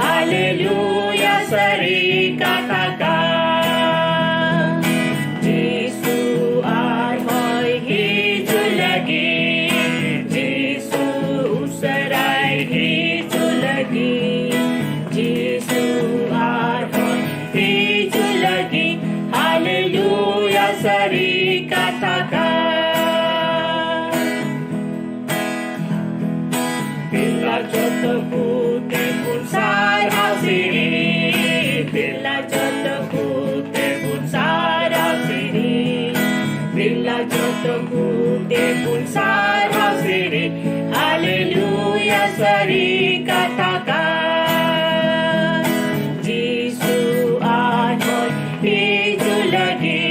Haleluya sari katakan Yesu armoy hijau lagi Yesu usarai hijau lagi Yesu armoy hijau lagi Haleluya sari katakan Bila jodoh putih pun sarau sini Bila jodoh putih pun sarau sini Bila jodoh putih pun sarau sini Haleluya seri katakan Yesu armoy hijau lagi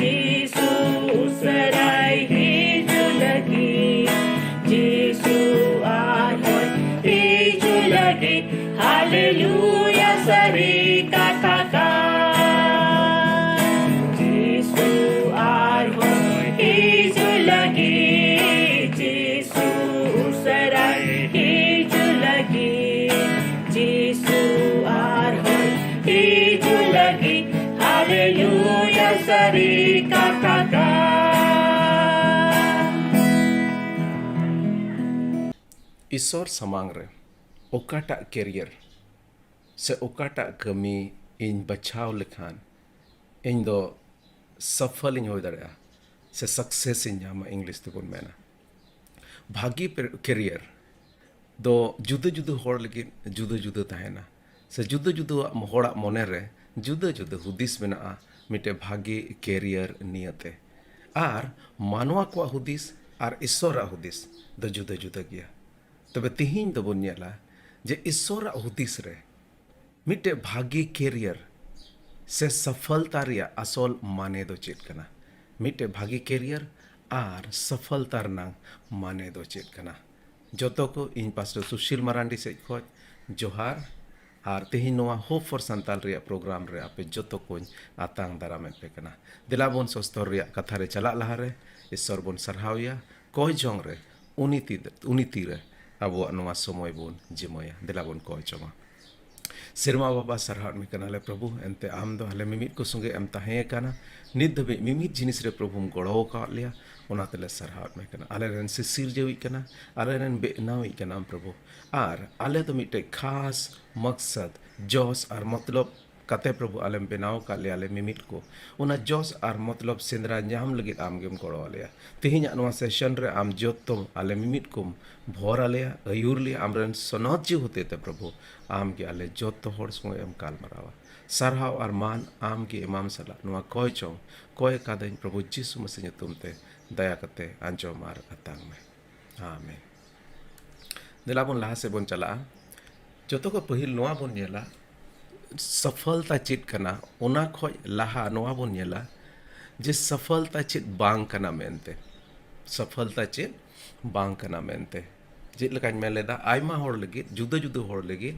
Yesu usarai hijau lagi Yesu armoy hijau lagi Haleluya sari katakan Yesu armoy hijau lagi Yesu usarai hijau lagi Yesu armoy hijau lagi Haleluya sari katakan ईश्वर समांग रे ओकाटा career से ओकाटा कमी इन बचाव लेखान इन दो सफल इन हो दरिया से सक्सेस इन जामा इंग्लिश ते बोल मेना भागी कैरियर दो जुदो जुदो होड़ लेकिन जुदो जुदो ताहेना से जुदो जुदो होड़ा मोने रे जुदो जुदो हुदिस मेना मिटे भागी कैरियर नियते आर मानवा को हुदिस आर ईश्वर हुदिस दो जुदो जुदो गया तबे तिहिन दो बोन नेला जे ईश्वर हुदिस रे मिटे भागी कैरियर से सफलता रिया असोल माने दो चेत कना मिटे भागी कैरियर आर सफलता रनांग माने दो चेत कना जोतो को इन पास्टर सुशील मरांडी से खोज जोहार आर तिहिन नोआ होप फॉर संताल रिया प्रोग्राम रे आपे जोतो को आतांग दारामे पे कना दिलाबोन सोस्तर रिया कथा रे चला लहा रे ईश्वर बोन सरहाविया कोय जोंग रे उनीति रे अबो नोआ समय बोन जिमोया दिलाबोन कोय चोमा सिरमा बाबा सरहाट में कनाले प्रभु एंते आम दो हले मिमित को संगे एम ताहे काना निद दबे मिमित जिनिस रे प्रभु गड़ो का लिया ओनातले सरहाट में कना आले रेन से सिर जेवी कना आले रेन बेनावी कना प्रभु आर आले तो मिटे खास मकसद जोश और मतलब कते प्रभु आलम बेनाव का लिया आले मिमित को उना जोश और मतलब सिंदरा न्याम लगे आम गेम गड़ो लिया तिहिन नवा सेशन रे आम जोतम आले मिमित कुम भोर लिया अयूर लिया आमरन सनत जी होते थे प्रभु आम के आले जोतो होड़ संगे एम काल मरावा सरहाव और मान आम के इमाम सला नुआ कोय चों कोय कादन प्रभु यीशु मसीह तुम ते दया कते आंचो मार अतांग में आमीन दिलाबोन लहा से बोन चला जोतो को पहिल नुआ बोन नेला सफलता चेत कना ओना खoj लाहा नोआ बोन नेला जे सफलता चेत बांग कना मेनते सफलता चेत बांग कना मेनते चेत लेकाñ मेन लेदा आयमा होड़ लगी जुदा जुदा होड़ लगी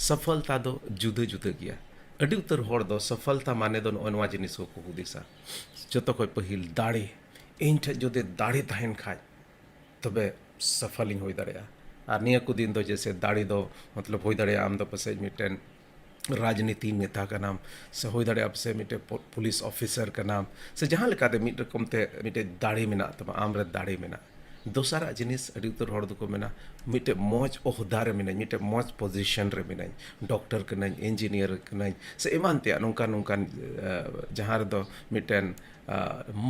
सफलता दो जुदा जुदा गया अड़ी उतर होड़ दो सफलता माने दो नोआ जिनिस को हुदिसा जतो खoj पहिल दाड़े इन ठे जुदे दाड़े तहन खाय तबे सफलिंग होई दाड़ेया और निया को दिन दो जैसे दाड़ी दो मतलब होई दाड़ेया आम दो पसे मिटेन राजनीति नेता का नाम से होई दाड़े अब से मिटे पुलिस ऑफिसर का नाम से जहाँ लेकाते मिट रकम ते मिटे दाड़ी मेना तब आम रे दाड़ी मेना दोसारा जिनिस अड़ी उतर होड़ दुको मेना मिटे मौज ओहदा रे मेना मिटे मौज पोजीशन रे मेना डॉक्टर कनाई इंजीनियर कनाई से एमान ते नोंकान नोंकान जहाँ रे दो मिटेन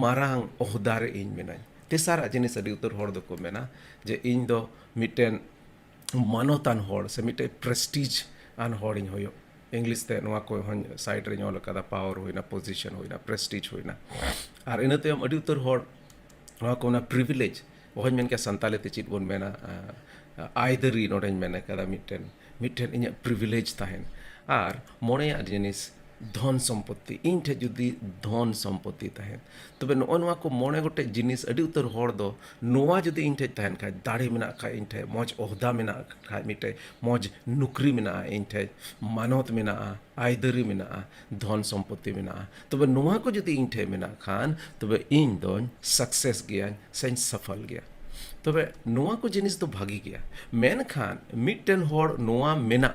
मारांग ओहदा रे इन मेना तेसारा जिनिस अड़ी उतर होड़ दुको मेना जे इन दो मिटेन मानोतान होड़ से मिटे प्रेस्टीज आन होड़िंग होयो इंग्लिश ते नोआ को हन साइड रे ñol kada पावर होइना पोजीशन होइना प्रेस्टीज होइना और इना ते अड़ी उतर होड़ नोआ को ना प्रिविलेज ओहन मेन के संताले ते चित बोन मेना आइदरी नोडेन मेना kada मिटेन इnya प्रिविलेज ताहेन और मोड़े जिनिस धन सम्पत्ति इन ठे जुदी धन सम्पत्ति ताहेन तबे नोआ को मोड़े गोटे जिनिस अड़ी उतर होड़ दो नोआ जुदी इन ठे ताहेन खाय दाड़े मेना खाय इन ठे मौज ओहदा मेना खाय मिटे मौज नुकरी मेना इन ठे मानत मेना आइदरी मेना धन सम्पत्ति मेना तबे नोआ को जुदी इन ठे मेना खान तबे इन दोन सक्सेस गया सेन सफल गया तबे नोआ को जिनिस तो भागी गया मेन खान मिटेन होड़ नोआ मेना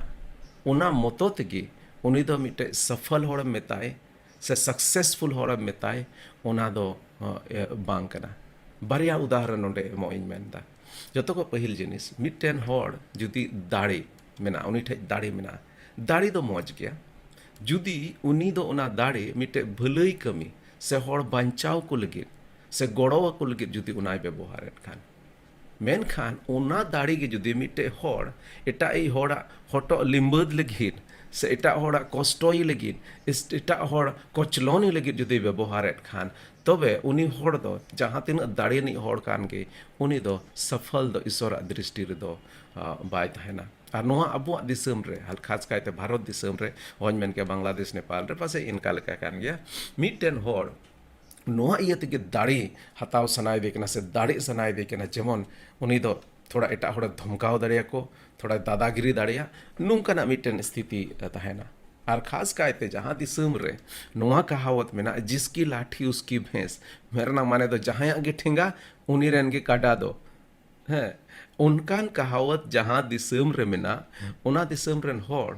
उना मतो तेगी उनी दो मिटे सफल होड़ मेताए से सक्सेसफुल होड़ मेताए उना दो बांग कना बारिया उदाहरण नोडे मोइन मेनदा जतो को पहिल जिनिस मिटेन होड़ जुदी दाड़ी मेना उनी ठे दाड़ी मेना दाड़ी दो मौज गया जुदी उनी दो उना दाड़ी मिटे भलई कमी से होड़ बांचाव को लगे से गड़ो को लगे जुदी उनाय व्यवहार खान मेन खान उना दाड़ी के जुदी मिटे होड़ एटा ई होड़ा हटो लिम्बद लगिन से एटा होड़ा कष्टोई लगिन एटा होड़ कोचलोनी लगिन जुदी व्यवहार खान तबे उनी होड़ दो जहाँ तीन दाड़ी नहीं होड़ कान के उनी दो सफल दो ईश्वर दृष्टि रे दो बाय तहना और नोआ अबुआ दिसम रे हल खास कायते भारत दिसम रे होन मेन के बांग्लादेश नेपाल रे पासे इनका लेका कान गया मिटेन होड़ नोआ इया तेगे दाड़ी हताव सनाय देकना से दाड़ी सनाय देकना जेमन उनी दो थोड़ा एटा होड़ धमकाव दाड़िया को थोड़ा दादागिरी दाड़िया नोंकाना मिटेन स्थिति तहना और खास कायते जहाँ दिसम रे नोआ कहावत मेना जिसकी लाठी उसकी भैंस मेरना माने दो जहाँ आगे ठेंगा उनी रेन के काटा दो है उनकान कहावत जहाँ दिसम रे मेना उना दिसम रेन होड़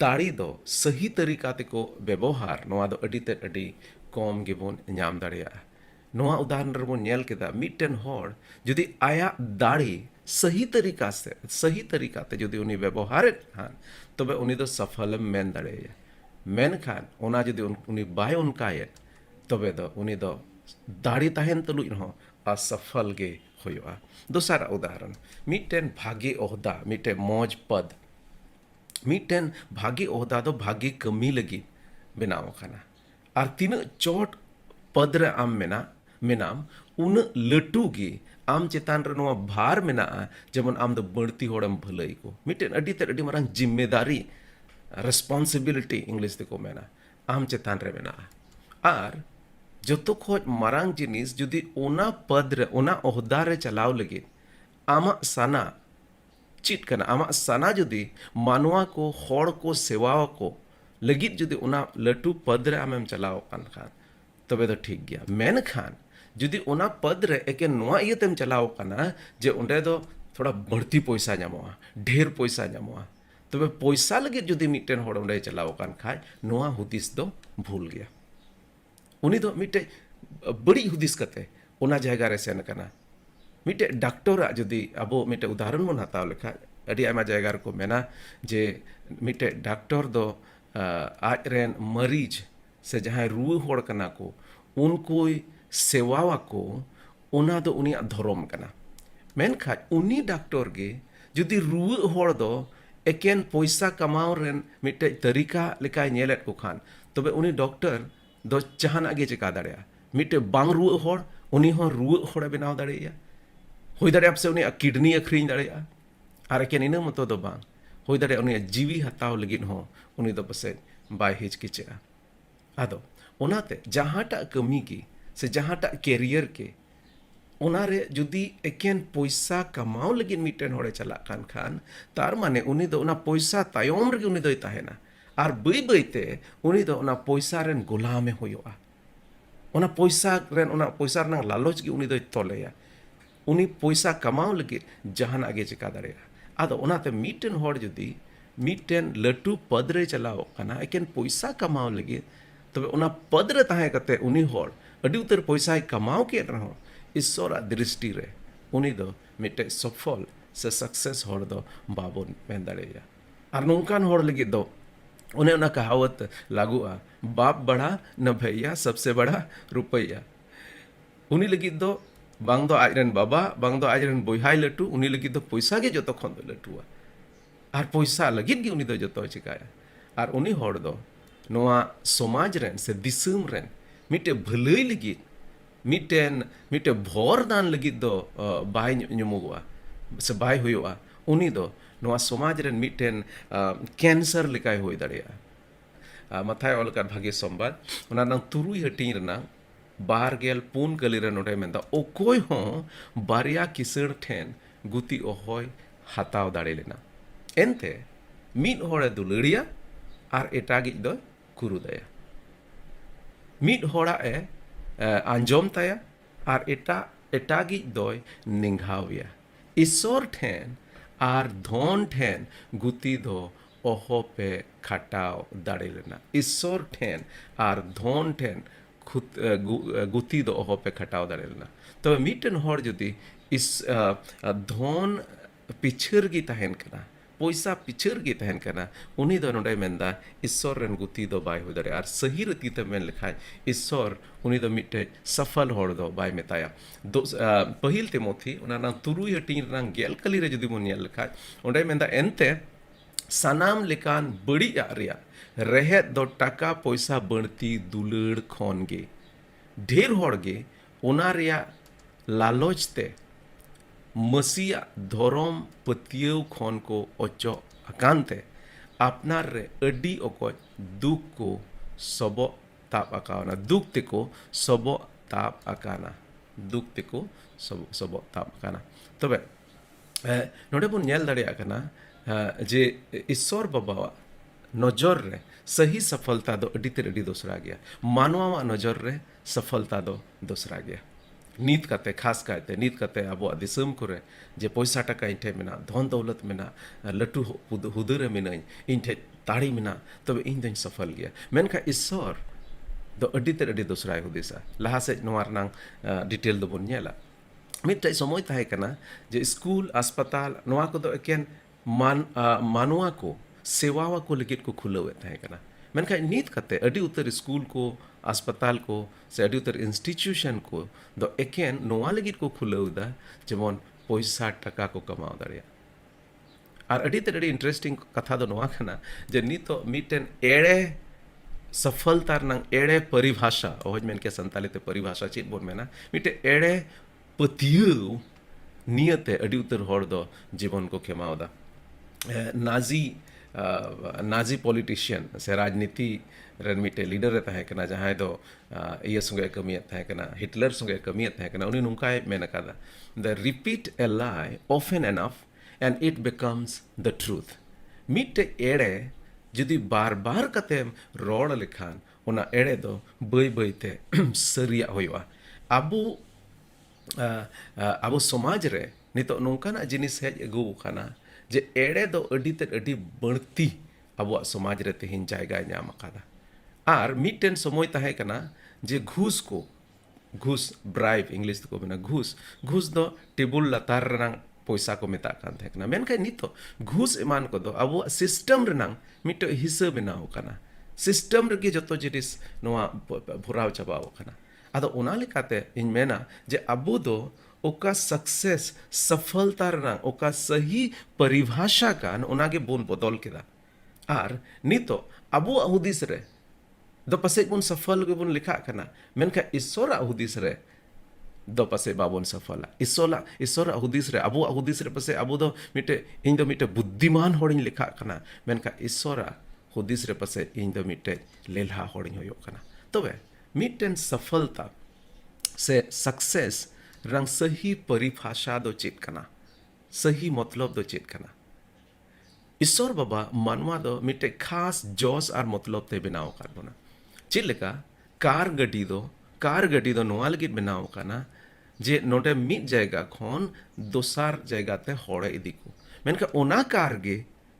दाड़ी दो सही तरीका ते को व्यवहार नोआ दो अडी ते अडी कम गेबोन नाम दाड़िया नोआ उदाहरण रे बोन नेल केदा मिटेन होड़ जुदी आया दाड़ी सही तरीका ते जुदी उनी व्यवहार खान तबे उनी दो सफल मेन दाड़िया मेन खान ओना जुदी उनी बाय उनकाय तबे दो उनी दो दाड़ी ताहेन तुलुज रहो असफल गे होयोआ दोसारा उदाहरण मिटेन भागी ओहदा मिटे मौज पद मिटेन भागी ओहदा दो भागी कमी लगी बनाव खाना और तीन चोट पद रे आम मेनाम उन लटू गे आम चेतान रे नोआ भार मेना जेमन आम दो बढ़ती होड़म भलई को मिटेन अडी ते अडी मारांग जिम्मेदारी रेस्पॉन्सिबिलिटी इंग्लिश ते को मेना आम चेतान रे मेना और जतो खोज मारांग जिनिस जुदी ओना पद रे ओना ओहदा रे चलाव लगे आमा साना चिट कना आमा साना जुदी मानवा को होड़ को सेवा को लगित जुदी उना लटू पद रे आमेम चलाव कान खान तबे तो ठीक गया मेन खान जुदी उना पद रे एके नोआ इयतेम चलाव काना जे उंडे दो थोड़ा बढ़ती पैसा नामोआ ढेर पैसा नामोआ तबे पैसा लगित जुदी मिटेन होड़ उंडे चलाव कान खाय नोआ हुदिस दो भूल गया उनी दो मिटे बड़ी हुदिस कते उना जायगा रे सेन कना मिटे डॉक्टर जुदी अबो मिटे उदाहरण मन हताव लेखा अडी आमा जायगा को मेना जे मिटे डॉक्टर दो आज रेन मरीज से जहाँ रुए होड़ कना को उनको सेवावा को उना दो उनिया धर्म कना मेनखा उनी डॉक्टर गे जुदी रुए होड़ दो एकेन पैसा कमाव रेन मिटे तरीका लेकाय नेलेट को खान तबे उनी डॉक्टर दो जहाना गे चिका दाड़िया मिटे बांग रुए होड़ उनी हो रुए होड़ बनाव दाड़िया होई दाड़िया से उनी किडनी अखरीन दाड़िया और एकेन इना मतो दो बांग ᱦᱩᱭ ᱫᱟᱲᱮᱭᱟᱜᱼᱟ ᱩᱱᱤᱭᱟᱜ ᱡᱤᱣᱤ ᱦᱟᱛᱟᱣ ᱞᱟᱹᱜᱤᱫ ᱦᱚᱸ ᱩᱱᱤ ᱫᱚ ᱯᱟᱥᱮᱡ ᱵᱟᱭ ᱦᱤᱪᱠᱤᱪᱟᱹᱜᱼᱟ। ᱟᱫᱚ ᱚᱱᱟᱛᱮ ᱡᱟᱦᱟᱸᱴᱟᱜ ᱠᱟᱹᱢᱤ ᱜᱮ ᱥᱮ ᱡᱟᱦᱟᱸᱴᱟᱜ ᱠᱮᱨᱤᱭᱟᱨ ᱜᱮ ᱚᱱᱟᱨᱮ ᱡᱩᱫᱤ ᱮᱠᱮᱱ ᱯᱚᱭᱥᱟ ᱠᱟᱢᱟᱣ ᱞᱟᱹᱜᱤᱫ ᱢᱤᱫᱴᱮᱱ ᱦᱚᱲᱮ ᱪᱟᱞᱟᱜ ᱠᱟᱱ ᱠᱷᱟᱱ ᱛᱟᱨ ᱢᱟᱱᱮ ᱩᱱᱤ ᱫᱚ ᱚᱱᱟ ᱯᱚᱭᱥᱟ ᱛᱟᱭᱚᱢ ᱨᱮᱜᱮ ᱩᱱᱤ ᱫᱚᱭ ᱛᱟᱦᱮᱱᱟ ᱟᱨ ᱵᱟᱹᱭ ᱵᱟᱹᱭᱛᱮ ᱩᱱᱤ ᱫᱚ ᱚᱱᱟ ᱯᱚᱭᱥᱟ ᱨᱮᱱ ᱜᱳᱞᱟᱢᱮ ᱦᱩᱭᱩᱜᱼᱟ। ᱚᱱᱟ ᱯᱚᱭᱥᱟ ᱨᱮᱱᱟᱜ ᱞᱟᱞᱚᱪ ᱜᱮ ᱩᱱᱤ ᱫᱚᱭ ᱛᱚᱞᱮᱭᱟ। उनी पैसा कमाओ लगे जहाना गे चिका दाड़े आदो ओनाते मिटन होड़ जुदी मिटन लटू पद रे चलाओ कना एकेन पैसा कमाओ लगे तबे ओना पद रे ताहे कते उनी होड़ अडी उतर पैसा कमाओ के रहो ईश्वर दृष्टि रे उनी दो मिटे सफल से सक्सेस होड़ दो बाबो मेन दाड़ेया आर नोंकान होड़ लगे दो उन्हें उना कहावत लागुआ बाप बड़ा न भैया सबसे बड़ा रुपया उनी लगी दो बांग दो आजरन बाबा बांग दो आजरन बोहाई लटू उनी लगी दो पैसा के जो खन दो लटुआ आर पैसा लगी गे उनी दो जो चिकाया आर उनी होड़ दो नोआ समाज रेन से दिसुम रेन मिटे भलई लगी मिटे भोर दान लगी दो बाय ᱧᱩᱢᱚᱜᱚᱜᱼᱟ से बाय हुआ उनी दो नोआ समाज रेन मिटेन कैंसर लिकाय होई दाड़ेया मथाय ऑलकार भागे संबाद ओना नंग तुरुई हटिंग रनांग बारगेल पुन गलिरे नोडे मेंदा ओकोय हों बारिया किसड़ ठेन गुती ओहोय हाताव दाड़े लेना एनते मिद होड़े दुलड़िया आर एटागिज दो कुरुदया मिद होड़ा ए आंजोम ताया आर एटागिज दोय निंघाविया ईश्वर ठेन आर धन ठेन गुती दो ओहो पे खटाव दाड़े लेना ईश्वर ठेन आर धन ठेन गुती दो ओहो पे खटाव दाड़े लेना तो मिटन होड़ जुदी इस धन पिछर गी तहन कना पैसा पिछर गी तहन कना उनी दो नोडे मेंदा ईश्वर रेन गुती दो बाय हो दाड़े आर सही रीति ते मेन लेखाय ईश्वर उनी दो मिटे सफल होड़ दो बाय मेताया पहिल तिमोथी उना ना तुरुई हटिंग रना गेल कली रे जुदी मोन नेल लेखाय ओंडे मेंदा एनते सनाम लेकान बड़ी आरिया रहेत दो टाका पैसा बढ़ती दुलड़ खन गे ढेर होड़ गे ओना रिया लालच ते मसीया धरम पतियव खन को ओचो अकानते अपनार रे अडी ओको दुख को सबो ताप अकाना दुख ते को सबो ताप अकाना दुख ते को सबो ताप अकाना तबे नोडे बन नेल दाड़ेया कना जे ईश्वर बाबा नजर रे सही सफलता दो अडी ते अडी दोसरा गया मानवा नजर रे सफलता दो दोसरा गया नीत कते खास कायते नीत कते अब दिसम करे जे पैसा टका इठे मेना धन दौलत मेना लटू हुदरे मेना इठे ताड़ी मेना तबे इन दिन सफल गया मेनखा ईश्वर दो अडी ते अडी दोसरा हुदिसा लहा से नोआ रनांग डिटेल दो बन नेला मिटटाई समय ताहे कना जे स्कूल अस्पताल नोआ को दो एकेन मानवा को सेवावा को लगित को खुलवे ताहे कना मेनखा नीत कते अडी उतर स्कूल को अस्पताल को से अडी उतर इंस्टीट्यूशन को दो एकेन नोआ लगित को खुलवदा जेमन पैसा टका को कमाव दाड़िया आर अडी ते अडी इंटरेस्टिंग कथा दो नोआ कना जे नीतो मिटेन एड़े सफलता रनांग एड़े परिभाषा ओहज मेन के संताली ते परिभाषा चेत बोन मेना मिटे एड़े पतियव नियते अडी उतर होड़ दो जीवन को खेमावदा नाजी पॉलिटिशियन से राजनीति रेन मिटे लीडर रे ताहे कना जहां दो ये संगे कमियत ताहे कना हिटलर संगे कमियत ताहे कना उनी नुंकाय मेन कादा the repeat a lie often enough and it becomes the truth मिटे एड़े जुदी बार बार कते रोड़ लेखान ओना एड़े दो बई बईते सरिया होयवा आबो समाज रे नितो नोंकाना जिनिस हेज अगु खाना जे एड़े दो अडी ते अडी बढ़ती अब समाज रे तेहिन जायगा नाम अकादा आर मिटेन समय ताहे कना जे घूस ब्राइब इंग्लिश को मेना घूस दो टेबुल लतार रनांग पैसा को मेता कान थे कना मेनखा नितो घूस ईमान को दो अब सिस्टम रनांग मिटो हिसाब बनाव कना सिस्टम रे जतो जिनिस नोआ भुराव चाबाव कना आदो ओना लेकाते इन मेना जे अबो दो ओका सक्सेस सफलता रना ओका सही परिभाषा कान ओनागे बोन बदल केदा आर नितो अबो हुदिस रे दो पसे बोन सफल के बोन लिखा कना मेनखा ईश्वर हुदिस रे ᱫᱚ ᱯᱟᱥᱮ ᱵᱟᱵᱚᱱ ᱥᱚᱯᱷᱚᱞᱟ ᱤᱥᱥᱚᱨᱟᱜ ᱦᱩᱫᱤᱥ ᱨᱮ ᱟᱵᱚᱣᱟᱜ ᱦᱩᱫᱤस ᱨᱮ ᱯᱟᱥᱮ ᱟᱵᱚ ᱫᱚ ᱤᱧ ᱫᱚ ᱢᱤᱫᱴᱮᱡ ᱵᱩᱫᱽᱫᱷᱤᱢᱟᱱ ᱦᱚᱲᱤᱧ ᱞᱮᱠᱷᱟᱜ ᱠᱟᱱᱟ ᱢᱮᱱᱠᱷᱟᱱ ᱤᱥᱥᱚᱨᱟᱜ ᱦᱩᱫᱤस ᱨᱮ ᱯᱟᱥᱮ ᱤᱧ ᱫᱚ ᱢᱤᱫᱴᱮᱡ ᱞᱮᱞᱦᱟ ᱦᱚᱲᱤᱧ ᱦᱩᱭᱩᱜ ᱠᱟᱱᱟ ᱛᱚᱵᱮ ᱢᱤᱫᱴᱮᱱ सफलता से सक्सेस रंग सही परिभाषा दो चेत कना सही मतलब दो चेत कना ईश्वर बाबा मानवा दो मिटे खास जोश और मतलब ते बनाव कर बोना चेत लेका कार गड्डी दो नोआ लगित बनाव कना जे नोटे मिट जाएगा खन दोसार जाएगा ते होड़े इदी को मेनका ओना कार गे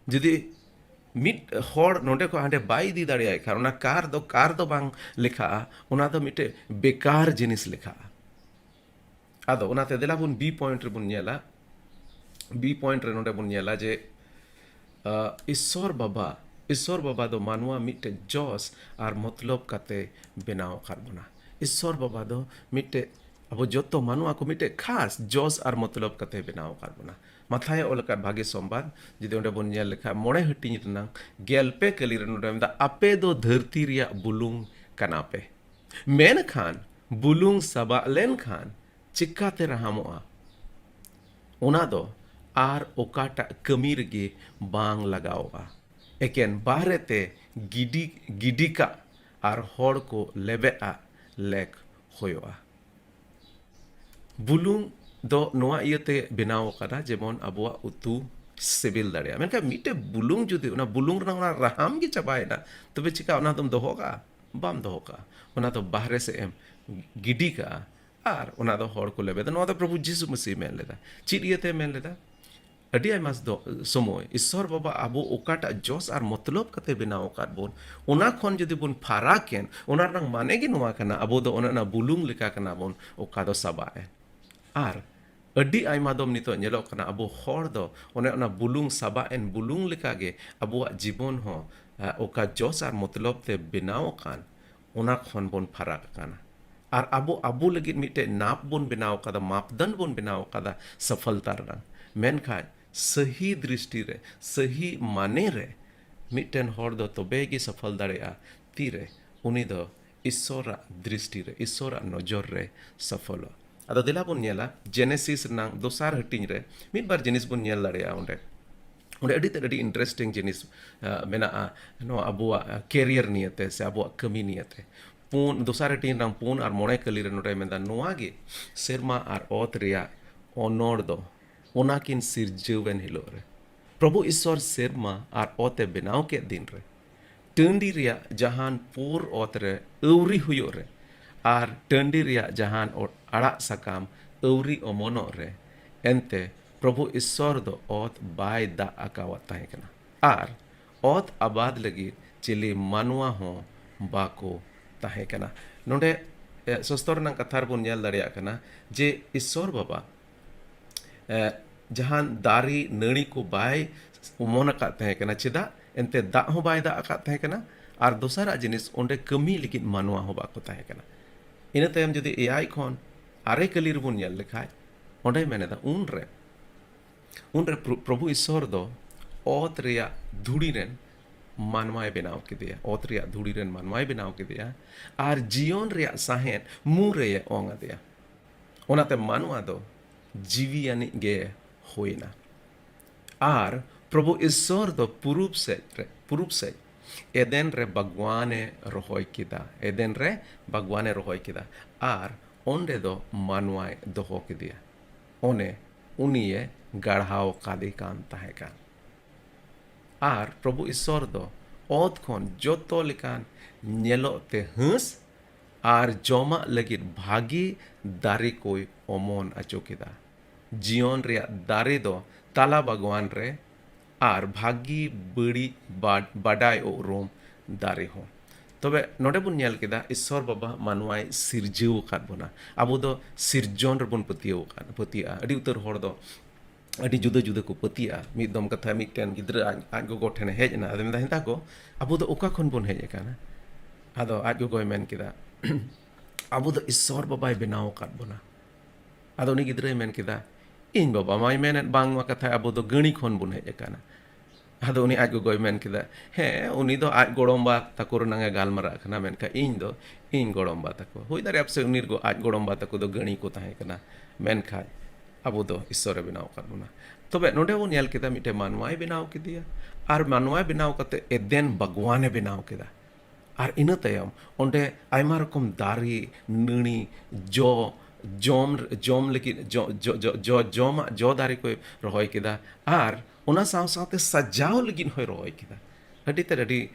जुदी मिट होड़ नोटे को हांडे बाई इदी दाड़ियाय खार ओना कार दो बांग लिखा ओना दो मिटे बेकार जिनिस लिखा आदो ओनाते देला बुन बी पॉइंट रे बुन नेला बी पॉइंट रे नोटे बुन नेला जे ईश्वर बाबा दो मानवा मिटे जोश और मतलब काते बनाव कर बोना ईश्वर बाबा दो मिटे अब जो मानवा को मिटे खास जोश और मतलब काते बनाव कर बोना माथाय ओलका भागे संवाद जुदी ओंडे बोन नेल लेखा मोड़े हटिंग रना गेलपे कली रे नोडे मेदा आपे दो धरती रिया बुलुंग कनापे मेन खान बुलुंग सबा लेन खान चिक्काते रहामोआ ओना दो आर ओकाटा कमी रगे बांग लगाओगा एकेन बाहरे ते गिडिका आर होड़ को लेबेआ लेक होयोआ बुलुंग दो नोआ इयते बनाव करा जेमन अबुआ उतु सिबिल दाड़िया मेनका मिटे बुलुंग जुदी ओना बुलुंग रना ओना राहाम गे चाबायना तबे चिका ओना तुम दोहोगा बाम दोहोगा ओना तो बाहरे से एम गिडिका आर ओना दो होड़ को लेबे नोआ दो प्रभु जीसु मसीह मेन लेदा चिट इयते मेन लेदा अडी आयमा समय ईश्वर बाबा आबो ओकाटा जोश और मतलब कते बनाव काट बोन ओना खन जदि बोन फाराकेन ओना रंग माने गे नोआ कना आबो दो ओना बुलुंग लेका कना बोन ओका दो साबाए आर अडी आयमा दम नितो नेलो कना आबो होड़ दो ओना बुलुंग साबाएन बुलुंग लेका गे आबोआ जीवन हो ओका जोश और मतलब ते बनाव कान ओना खन बोन फाराक काना और आबो लगित मिटे नाप बोन बनाव कादा मापदंड बोन बनाव कादा सफलता रंग मेनखान सही दृष्टि रे सही माने रे मिटन होड़ दो तबे गे सफल दाड़ेया तीरे उनी दो ईश्वरा दृष्टि रे ईश्वरा नजर रे सफल आदो दिला बोन नेला जेनेसिस रंग दोसार हटिंग रे मिद बार जिनिस बोन नेल दाड़ेया ओंडे अडी इंटरेस्टिंग जिनिस मेना नो अबुआ कैरियर नियते से अबुआ कमी नियते पुन दोसार हटिंग रंग पुन और मोड़े कली रे नोटे मेदा नोआ गे सेरमा और ओत रिया ओनोर दो ओनाकिन सिरजवेन हिलो रे प्रभु ईश्वर सेरमा और ओते बनाव के दिन रे टंडी रिया जहान पूर ओत रे अवरी हुयो रे और टंडी रिया जहान अड़ा सकाम अवरी ओमोनो रे एंते प्रभु ईश्वर दो ओत बाय दा अकावत ताहे कना और ओत आबाद लगी चिली मानवा हो बाको ताहे कना नोडे सस्तर नंग कथार बुन नेल दाड़िया कना जे ईश्वर बाबा जहान दारी नड़ी को बाय उमोन कना चेदा एनते दा हो बाय दा कना और दोसारा जिनिस ओंडे कमी लेकिन मानवा हो बाको ताहे कना इन तायम जदि एआई खन आरे कली रबुन नेल लेखाय ओंडे मेनेदा उनरे प्रभु ईश्वर दो ओत रिया धुड़ी रेन मानवाय बनाव केदिया ओत रिया धुड़ी रेन मानवाय बनाव केदिया और जीवन रिया साहेन मु रे ओंगा दिया ओनाते मानवा दो जीवी यानी गे होइना और प्रभु ईश्वर दो पूर्व से एदेन रे भगवाने रोहोय किदा और ओंडे दो मानवाय दोहो किदिया ओने उनिये गढ़ाव कादे कान ताहे कान और प्रभु ईश्वर दो ओत खन जोतो लेकान नेलो ते हंस और जोमा लगित भागी दारे कोई ओमोन अचो किदा जीवन रिया दारे दो ताला भगवान रे और भागी बड़ी बाडाय ओ रोम दारे हो तबे नोडे बुन नेल केदा ईश्वर बाबा मानवाय सिरजेव काद बोना आबो दो सिरजन रे बुन पतिया अडी उतर होड़ दो अडी जुदा जुदा को पतिया मिदम कथा मिटन गिद्रा आज गो ठेन हेज ना आदम दाहिता को आबो दो ओका खन बुन हेज काना आदो आज गो मेन केदा आबो दो ईश्वर बाबाय बनाव काद बोना आदो उनी गिद्रा मेन केदा इन बाबा माय मेन बांग मा कथा आबो दो गणी खन बुन हेज काना ᱟᱫᱚ ᱩᱱᱤ ᱟᱡ ᱜᱚᱜᱚᱭ ᱢᱮᱱ ᱠᱮᱫᱟ, ᱦᱮᱸ ᱩᱱᱤ ᱫᱚ ᱟᱡ ᱜᱚᱲᱚᱢᱵᱟ ᱛᱟᱠᱚ ᱨᱮᱱᱟᱝ ᱮ ᱜᱟᱞᱢᱟᱨᱟᱜ ᱠᱟᱱᱟ, ᱢᱮᱱᱠᱷᱟᱱ ᱤᱧ ᱫᱚ ᱤᱧ ᱜᱚᱲᱚᱢᱵᱟ ᱛᱟᱠᱚ ᱦᱩᱭ ᱫᱟᱲᱮᱭᱟᱜᱼᱟ ᱯᱟᱥᱮ ᱩᱱᱤ ᱟᱡ ᱜᱚᱲᱚᱢᱵᱟ ᱛᱟᱠᱚ ᱫᱚ ᱜᱟᱹᱬᱤ ᱠᱚ ᱛᱟᱦᱮᱸ ᱠᱟᱱᱟ, ᱢᱮᱱᱠᱷᱟᱱ ᱟᱵᱚ ᱫᱚ ᱤᱥᱥᱚᱨᱮ ᱵᱮᱱᱟᱣ ᱟᱠᱟᱫ ᱵᱚᱱᱟ᱾ ᱛᱚᱵᱮ ᱱᱚᱰᱮ ᱵᱚᱱ ᱧᱮᱞ ᱠᱮᱫᱟ ᱢᱤᱫᱴᱮᱱ ᱢᱟᱱᱣᱟᱭ ᱵᱮᱱᱟᱣ ᱠᱮᱫᱮᱭᱟ, ᱟᱨ ᱢᱟᱱᱣᱟᱭ ᱵᱮᱱᱟᱣ ᱠᱟᱛᱮ ᱮᱫᱮᱱ ᱵᱟᱜᱽᱣᱟᱱᱮ ᱵᱮᱱᱟᱣ ᱠᱮᱫᱟ, ᱟᱨ ᱤᱱᱟᱹ ᱛᱟᱭᱚᱢ ᱚᱸᱰᱮ ᱟᱭᱢᱟ ᱨᱚᱠᱚᱢ ᱫᱟᱨᱮ ᱱᱟᱹᱲᱤ ᱡᱚ ᱡᱚᱢ ᱞᱟᱹᱜᱤᱫ ᱡᱚᱢᱟᱜ ᱡᱚ ᱫᱟᱨᱮ ᱠᱚ ᱨᱚᱦᱚᱭ ᱠᱮᱫᱟ, ᱟᱨ ᱚᱱᱟ ᱥᱟᱶ ᱥᱟᱶᱛᱮ ᱥᱟᱡᱟᱣ ᱞᱟᱹᱜᱤᱫ ᱦᱚᱸᱭ ᱨᱚᱦᱚᱭ ᱠᱮᱫᱟ। ᱟᱹᱰᱤ ᱛᱮᱫ ᱟᱹᱰᱤ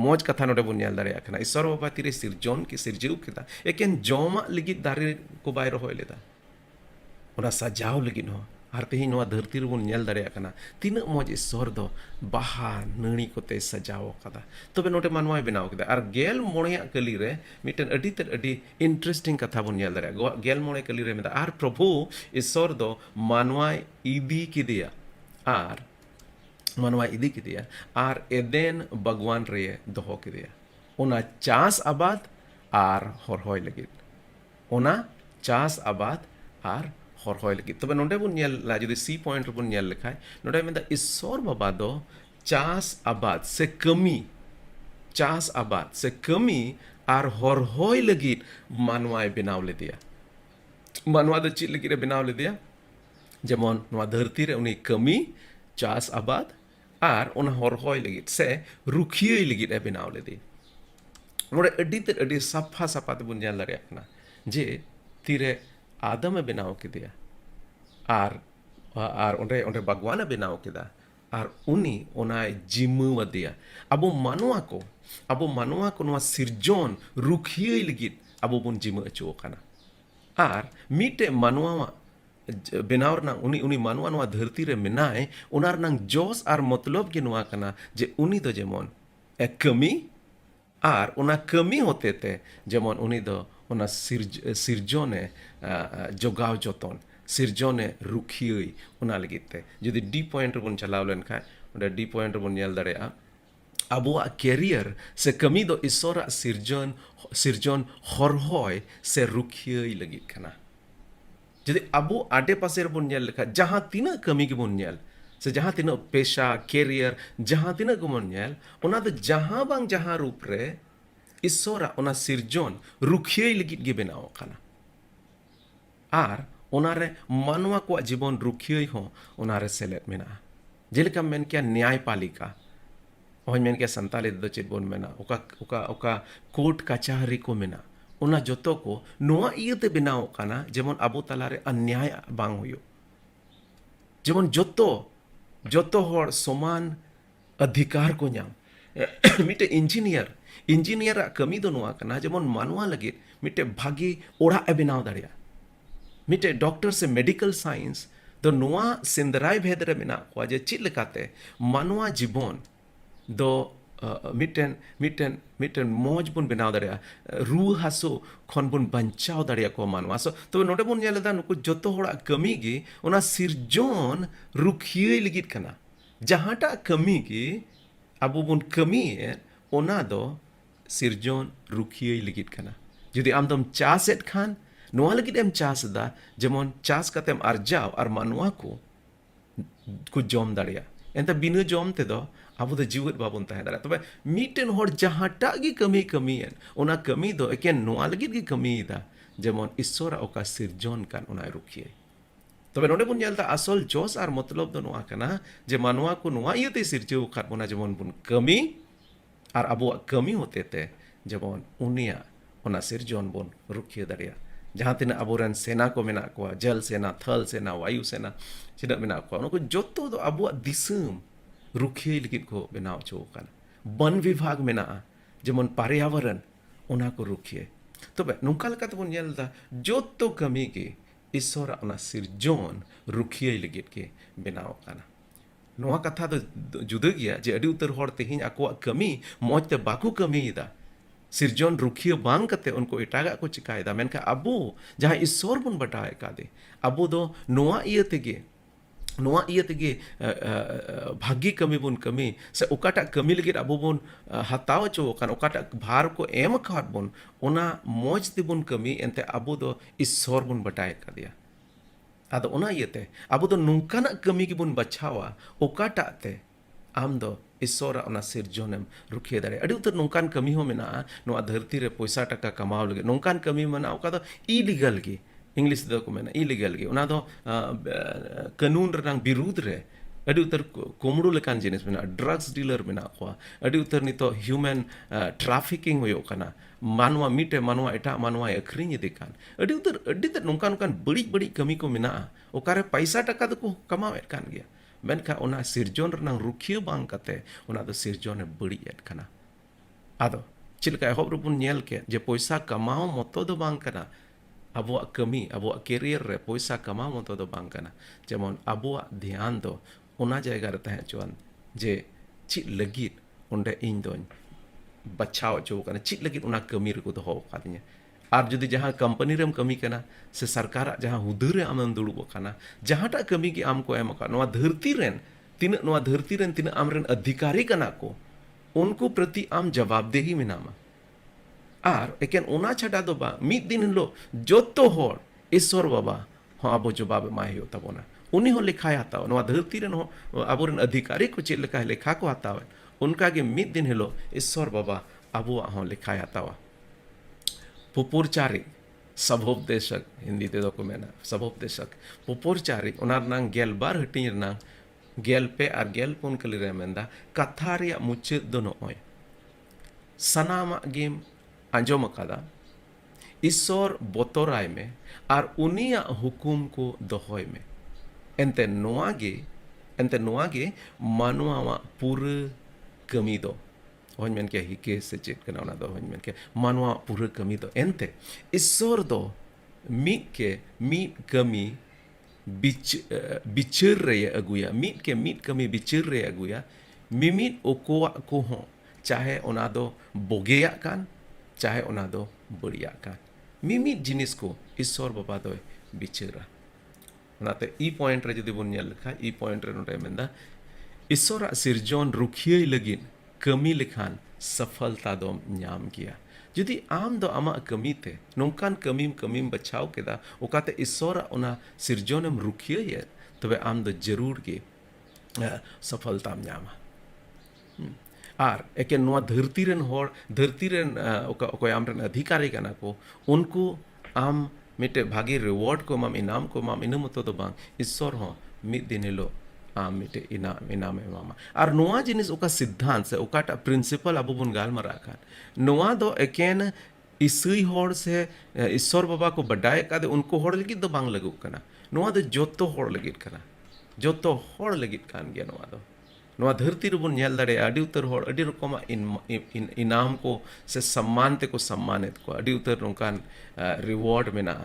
ᱢᱚᱡᱽ ᱠᱟᱛᱷᱟ ᱱᱚᱰᱮ ᱵᱚᱱ ᱧᱮᱞ ᱫᱟᱲᱮᱭᱟᱜ ᱠᱟᱱᱟ। ᱤᱥᱥᱚᱨ ᱵᱟᱵᱟ ᱛᱤᱨᱮ ᱥᱤᱨᱡᱟᱹᱣ ᱠᱮᱫᱟ, ᱮᱠᱮᱱ ᱡᱚᱢᱟᱜ ᱞᱟᱹᱜᱤᱫ ᱫᱟᱨᱮ ᱠᱚ ᱵᱟᱭ ᱨᱚᱦᱚᱭ ᱞᱮᱫᱟ, ᱚᱱᱟ ᱥᱟᱡᱟᱣ ᱞᱟᱹᱜᱤᱫ ᱦᱚᱸ। ᱟᱨ ᱛᱮᱦᱮᱧ ᱱᱚᱣᱟ ᱫᱷᱟᱹᱨᱛᱤ ᱨᱮᱵᱚᱱ ᱧᱮᱞ ᱫᱟᱲᱮᱭᱟᱜ ᱠᱟᱱᱟ ᱛᱤᱱᱟᱹᱜ ᱢᱚᱡᱽ ᱤᱥᱥᱚᱨ ᱫᱚ ᱵᱟᱦᱟ ᱱᱟᱹᱲᱤ ᱠᱚᱛᱮ ᱥᱟᱡᱟᱣ ᱟᱠᱟᱫᱟ। ᱛᱚᱵᱮ ᱱᱚᱰᱮ ᱢᱟᱱᱣᱟᱭ ᱵᱮᱱᱟᱣ ᱠᱮᱫᱟ, ᱟᱨ 16ᱟᱜ ᱠᱟᱹᱞᱤ ᱨᱮ ᱢᱤᱫᱴᱮᱱ ᱟᱹᱰᱤ ᱛᱮᱫ ᱟᱹᱰᱤ ᱤᱱᱴᱟᱨᱮᱥᱴᱤᱝ ᱠᱟᱛᱷᱟ ᱵᱚᱱ ᱧᱮᱞ ᱫᱟᱲᱮᱭᱟᱜᱼᱟ। 16 ᱠᱟᱹᱞᱤ ᱨᱮ ᱢᱮᱱᱫᱟ, ᱟᱨ ᱯᱨᱚᱵᱷᱩ ᱤᱥᱥᱚᱨ ᱫᱚ ᱢᱟᱱᱣᱟᱭ ᱤᱫᱤ ᱠᱮᱫᱮᱭᱟ, ᱟᱨ ᱢᱟᱱᱣᱟᱭ ᱤᱫᱤ ᱠᱮᱫᱮᱭᱟ ᱟᱨ ᱮᱫᱮᱱ ᱵᱟᱜᱽᱣᱟᱱ ᱨᱮ ᱫᱚᱦᱚ ᱠᱮᱫᱮᱭᱟ, ᱚᱱᱟ ᱪᱟᱥ ᱟᱵᱟᱫ ᱟর হরহয় লাগিত, ওনা চাষ আবাদ আর হরহয় লাগিত। তবে নোডে বন ñᱮᱞ যদি সি পয়েন্ট বন ñᱮল লেখায় নোডে মেন্দা ঈশ্বর বাবা দো চাষ আবাদ সে কমি, চাষ আবাদ সে কমি আর হরহয় লাগিত মানওয়ায় বেনাও লেদিয়া। মানওয়া দো চিত লাগিত বেনাও লেদিয়া, যেমন নোয়া ধরতি রে উনি কমি চাষ আবাদ আর ওনা হরহয় লাগিত সে রুখিয়ই লাগিত এ বেনাও লেদি। ᱱᱚᱰᱮ ᱟᱹᱰᱤ ᱛᱮᱫ ᱟᱹᱰᱤ ᱥᱟᱯᱷᱟ ᱥᱟᱯᱷᱟ ᱛᱮᱵᱚᱱ ᱧᱮᱞ ᱫᱟᱲᱮᱭᱟᱜ ᱠᱟᱱᱟ ᱡᱮ ᱛᱤᱨᱮ ᱟᱫᱟᱢᱮ ᱵᱮᱱᱟᱣ ᱠᱮᱫᱮᱭᱟ, ᱟᱨ ᱚᱸᱰᱮ ᱵᱟᱜᱽᱣᱟᱱᱮ ᱵᱮᱱᱟᱣ ᱠᱮᱫᱟ, ᱟᱨ ᱩᱱᱤ ᱚᱱᱟᱭ ᱡᱤᱢᱟᱹᱣ ᱟᱫᱮᱭᱟ। ᱟᱵᱚ ᱢᱟᱱᱣᱟ ᱠᱚ ᱱᱚᱣᱟ ᱥᱤᱨᱡᱚᱱ ᱨᱩᱠᱷᱤᱭᱟᱹᱭ ᱞᱟᱹᱜᱤᱫ ᱟᱵᱚ ᱵᱚᱱ ᱡᱤᱢᱟᱹ ᱦᱚᱪᱚ ᱟᱠᱟᱱᱟ। ᱟᱨ ᱢᱤᱫᱴᱮᱡ ᱢᱟᱱᱣᱟᱣᱟᱜ ᱵᱮᱱᱟᱣ ᱨᱮᱱᱟᱜ ᱩᱱᱤ ᱢᱟᱱᱣᱟ ᱱᱚᱣᱟ ᱫᱷᱟᱹᱨᱛᱤ ᱨᱮ ᱢᱮᱱᱟᱭ, ᱚᱱᱟ ᱨᱮᱱᱟᱜ ᱡᱚᱥ ᱟᱨ ᱢᱚᱛᱞᱚᱵ ᱜᱮ ᱱᱚᱣᱟ ᱠᱟᱱᱟ ᱡᱮ ᱩᱱᱤ ᱫᱚ ᱡᱮᱢᱚᱱ ᱠᱟᱹᱢᱤ, আর ওনা কামি হতেতে যেমন উনি দ ওনা সিরজনে জোগাও যতন সিরজনে রুখিয়ই ওনা লাगिते। যদি ডি পয়েন্ট ᱨᱮᱵᱚᱱ ᱪᱟᱞᱟᱣ ᱞᱮᱱᱠᱷᱟᱱ ᱚᱸᱰᱮ ᱰি পয়েন্ট ᱨᱮᱵᱚᱱ ᱧᱮᱞ ᱫᱟᱲᱮᱭᱟᱜᱼᱟ ᱟᱵᱚᱣᱟᱜ ᱠᱮᱨᱤᱭᱟᱨ ᱥᱮ ᱠᱟᱹᱢᱤ ᱫᱚ ᱤᱥᱥᱚᱨᱟᱜ ᱥᱤᱨᱡᱚᱱ ᱦᱚᱨᱦᱚᱭ ᱥᱮ ᱨᱩᱠᱷᱤᱭᱟᱹᱭ ᱞᱟᱹᱜᱤᱫ ᱠᱟᱱᱟ। যদি আবু আডে পাশে ᱨᱮᱵᱚᱱ ᱧᱮᱞ ᱞᱮᱠᱷᱟᱱ ᱡᱟᱦᱟᱸ ᱛᱤᱱᱟᱹᱜ ᱠᱟᱹᱢᱤ ᱜᱮᱵᱚᱱ ᱧᱮᱞ से जहाँ तीनों पेशा कैरियर जहाँ तीनों गुमन ñᱮल ओना दो जहाँ बांग जहाँ रूप रे ईश्वरा ओना सिरजोन रुखिये लगित गे बनाव काना, आर ओना रे मानवा को जीवन रुखिये हो ओना रे सेलेट मेना। जेलेका मेन क्या न्यायपालिका ओहन मेन क्या संताली दो चेत बोन मेना ओका ओका ओका कोर्ट कचहरी को मेना, ओना जोतो को नोआ इयते बनाव काना जेमन अबो तालारे अन्याय बांग हुयो, जेमन जोतो हर समान अधिकार को नाम। मिटे इंजीनियर कमी दो नोआ कना जेमन मानवा लगे मिटे भागी ओड़ा ए बनाव दाड़िया। मिटे डॉक्टर से मेडिकल साइंस दो नोआ सिंदराय भेद रे मेना को जे चित लेकाते मानवा जीवन दो मिटेन मौज बन बनाव दाड़िया, रूह हासो खन बन बंचाव दाड़िया को मानवा। सो तो नोडे बन ñᱮᱞदा नुकु जोतो होड़ा कमी गी ओना सिरजोन रुखिये लगित कना। जहाँटा कमी गी अबो बन कमी ओना दो सिरजोन रुखिये लगित कना। जुदी आम दम चासेत खान नोआ लगित एम चास दा जेमन चास कतेम आरजाव आर मानवा को जम दाड़िया, एंता बिना जम ते दो आबो दो जीवित बाबन तहे दाड़ा। तबे मिटेन हर जहाँटा गी कमीयन ओना कमी दो एकेन नोआ लगित गी कमी दा जेमन ईश्वरा ओका सिरजोन कान ओना रुखिये। तबे नोडे बन ñᱮᱞदा आसल जोस आर मतलब दो नोआ कना जे मानवा को नोआ इयते सिरजो खात बोना जेमन बुन कमी आर अबो कमी होते ते जेमन उनिया ओना सिरजोन बोन रुखिये दाड़िया। जहाँ तीन अबोरन सेना को मेना को जल सेना थल सेना वायु सेना चिना मेना को उनको जोतो दो अबो दिसम रुखिये लगित को बनाव चो काना। वन विभाग मेना जेमन पर्यावरण ओना को रुखिये। तबे नुंका लेकाते बोन ñᱮᱞदा जोतो कमी के ईश्वर ओना सिरजोन रुखिये लगित के बनाव काना। नोआ कथा दो जुदा गया जे अडी उतर हर तेहिन आकोआ कमी मौजते बाकू कमीदा सिरजोन रुखिये बांग कते उनको एटागा को चिकायदा। मेनका अबो जहाँ ईश्वर बन बटाए कादे अबो दो नोआ इयतेगे भागी कमी बन कमी से ओकाटा कमी लगित अबो बन हताव चो कान ओकाटा भार को एम खात बन ओना मौज ते बन कमी एंते अबो दो ईश्वर बन बटाए कादिया। आदो ओना इयते अबो दो नुंकाना कमी की बन बचावा ओकाटा ते am do ईश्वरा ona sirjonem rukhia dare adi utar nongkan kami ho mena noa dharti re poisa taka kamao lage nongkan kami mena oka do illegal gi english do ko mena illegal gi ona do kanun renang birud re adi utar komru lekan jenis mena drugs dealer mena ko adi utar nito human trafficking hoyo kana manwa mite manwa eta manwa akhring idekan adi utar nongkan badi kami ko mena okare paisa taka do ko kamawet kan gya menka ona sirjon renang rukhia bang kate ona do sirjon e badi et kana ado chilka ehop rupun nyel ke je poisa kamao moto do bang kana abuak kami abuak career re poisa kamao moto do bang kana jemon abuak dhyan do ona jayga re tahe chuan je chit lagit onde ing doñ bachao cho kana chit lagit ona kami re ko do ho kadinya আর যদি যাহা কোম্পানিরেম কমি কানা সে সরকারাক যাহা হুদুরে আমেম দুড়ুব কানা যাহাটা কমি কি আমকো M কা নোয়া ধরती रेन तिना आमरेन अधिकारी कना को उनको प्रति आम जवाबदेही मेनामा आर एकेन ओना छाडा दो बा मिद दिन हिलो जोतो होर ईश्वर बाबा हो आबो जवाब एमाय हो तबोना उनी हो लेखा हताव नोआ धरती रेन हो आबोरेन अधिकारी को चेद लेखा लेखा को हताव उनका के मिद दिन हिलो ईश्वर बाबा आबो हो लेखा हतावा पुपुरचारी सभोपदेशक हिंदी ते दो को मेना सभोपदेशक पुपुरचारी ओनार नांग गेल बार हटिंग नांग गेल पे आर गेल पुन कली रे मेंदा कथा रे मुचाद दो नोय सनामा गेम आंजोम कादा ईश्वर बोतराय में आर उनिया हुकुम को दोहोय में एंते नोआ गे मानुआ पूरे कमी दो होन मेन के हिके से चेत कना ओना दो होन मेन के मानुआ पूरे कमी दो एंते ईश्वर दो मीट कमी बिचर रे अगुया मीट कमी बिचर रे अगुया मिमिट ओकोआ को हो चाहे ओना दो बोगेया कान चाहे ओना दो बड़िया कान मिमिट जिनिस को ईश्वर बाबा दो बिचरा ओनाते ई पॉइंट रे जदि बोन नेल लखा ई पॉइंट रे नोटे मेंदा ईश्वर सिरजोन रुखिये लगिन कमी लिखान सफलता दो ᱧᱟᱢ किया जुदी आम दो आमा कमी ते नोंकान कमीम बचाव केदा ओकाते ईश्वरा ओना सिरजोनम रुखिये ये तबे आम दो जरूर के सफलता ᱧᱟᱢᱟ आर एके नोआ धरती रेन ओकोय आमरेन अधिकारी कना को उनको आम मिटे भागी रिवॉर्ड को माम इनाम को माम इन मतो दो बांग ईश्वर हो मिद दिन हिलो आम मिटे इनाम एमामा आर नोआ जिनिस ओका सिद्धांत से ओकाटा प्रिंसिपल अबो बुन गालमारा कान नोआ दो एकेन इसुई होड़ से ईश्वर बाबा को बडाय कादे उनको होड़ लगित दो बांग लगु कना नोआ दो जोतो होड़ लगित कना जोतो होड़ लगित कान गया नोआ धरती रुबुन नेल दड़े अडी उतर होड़ अडी रकमा इनाम को से सम्मान ते को सम्मानित को अडी उतर नोकान रिवॉर्ड मेना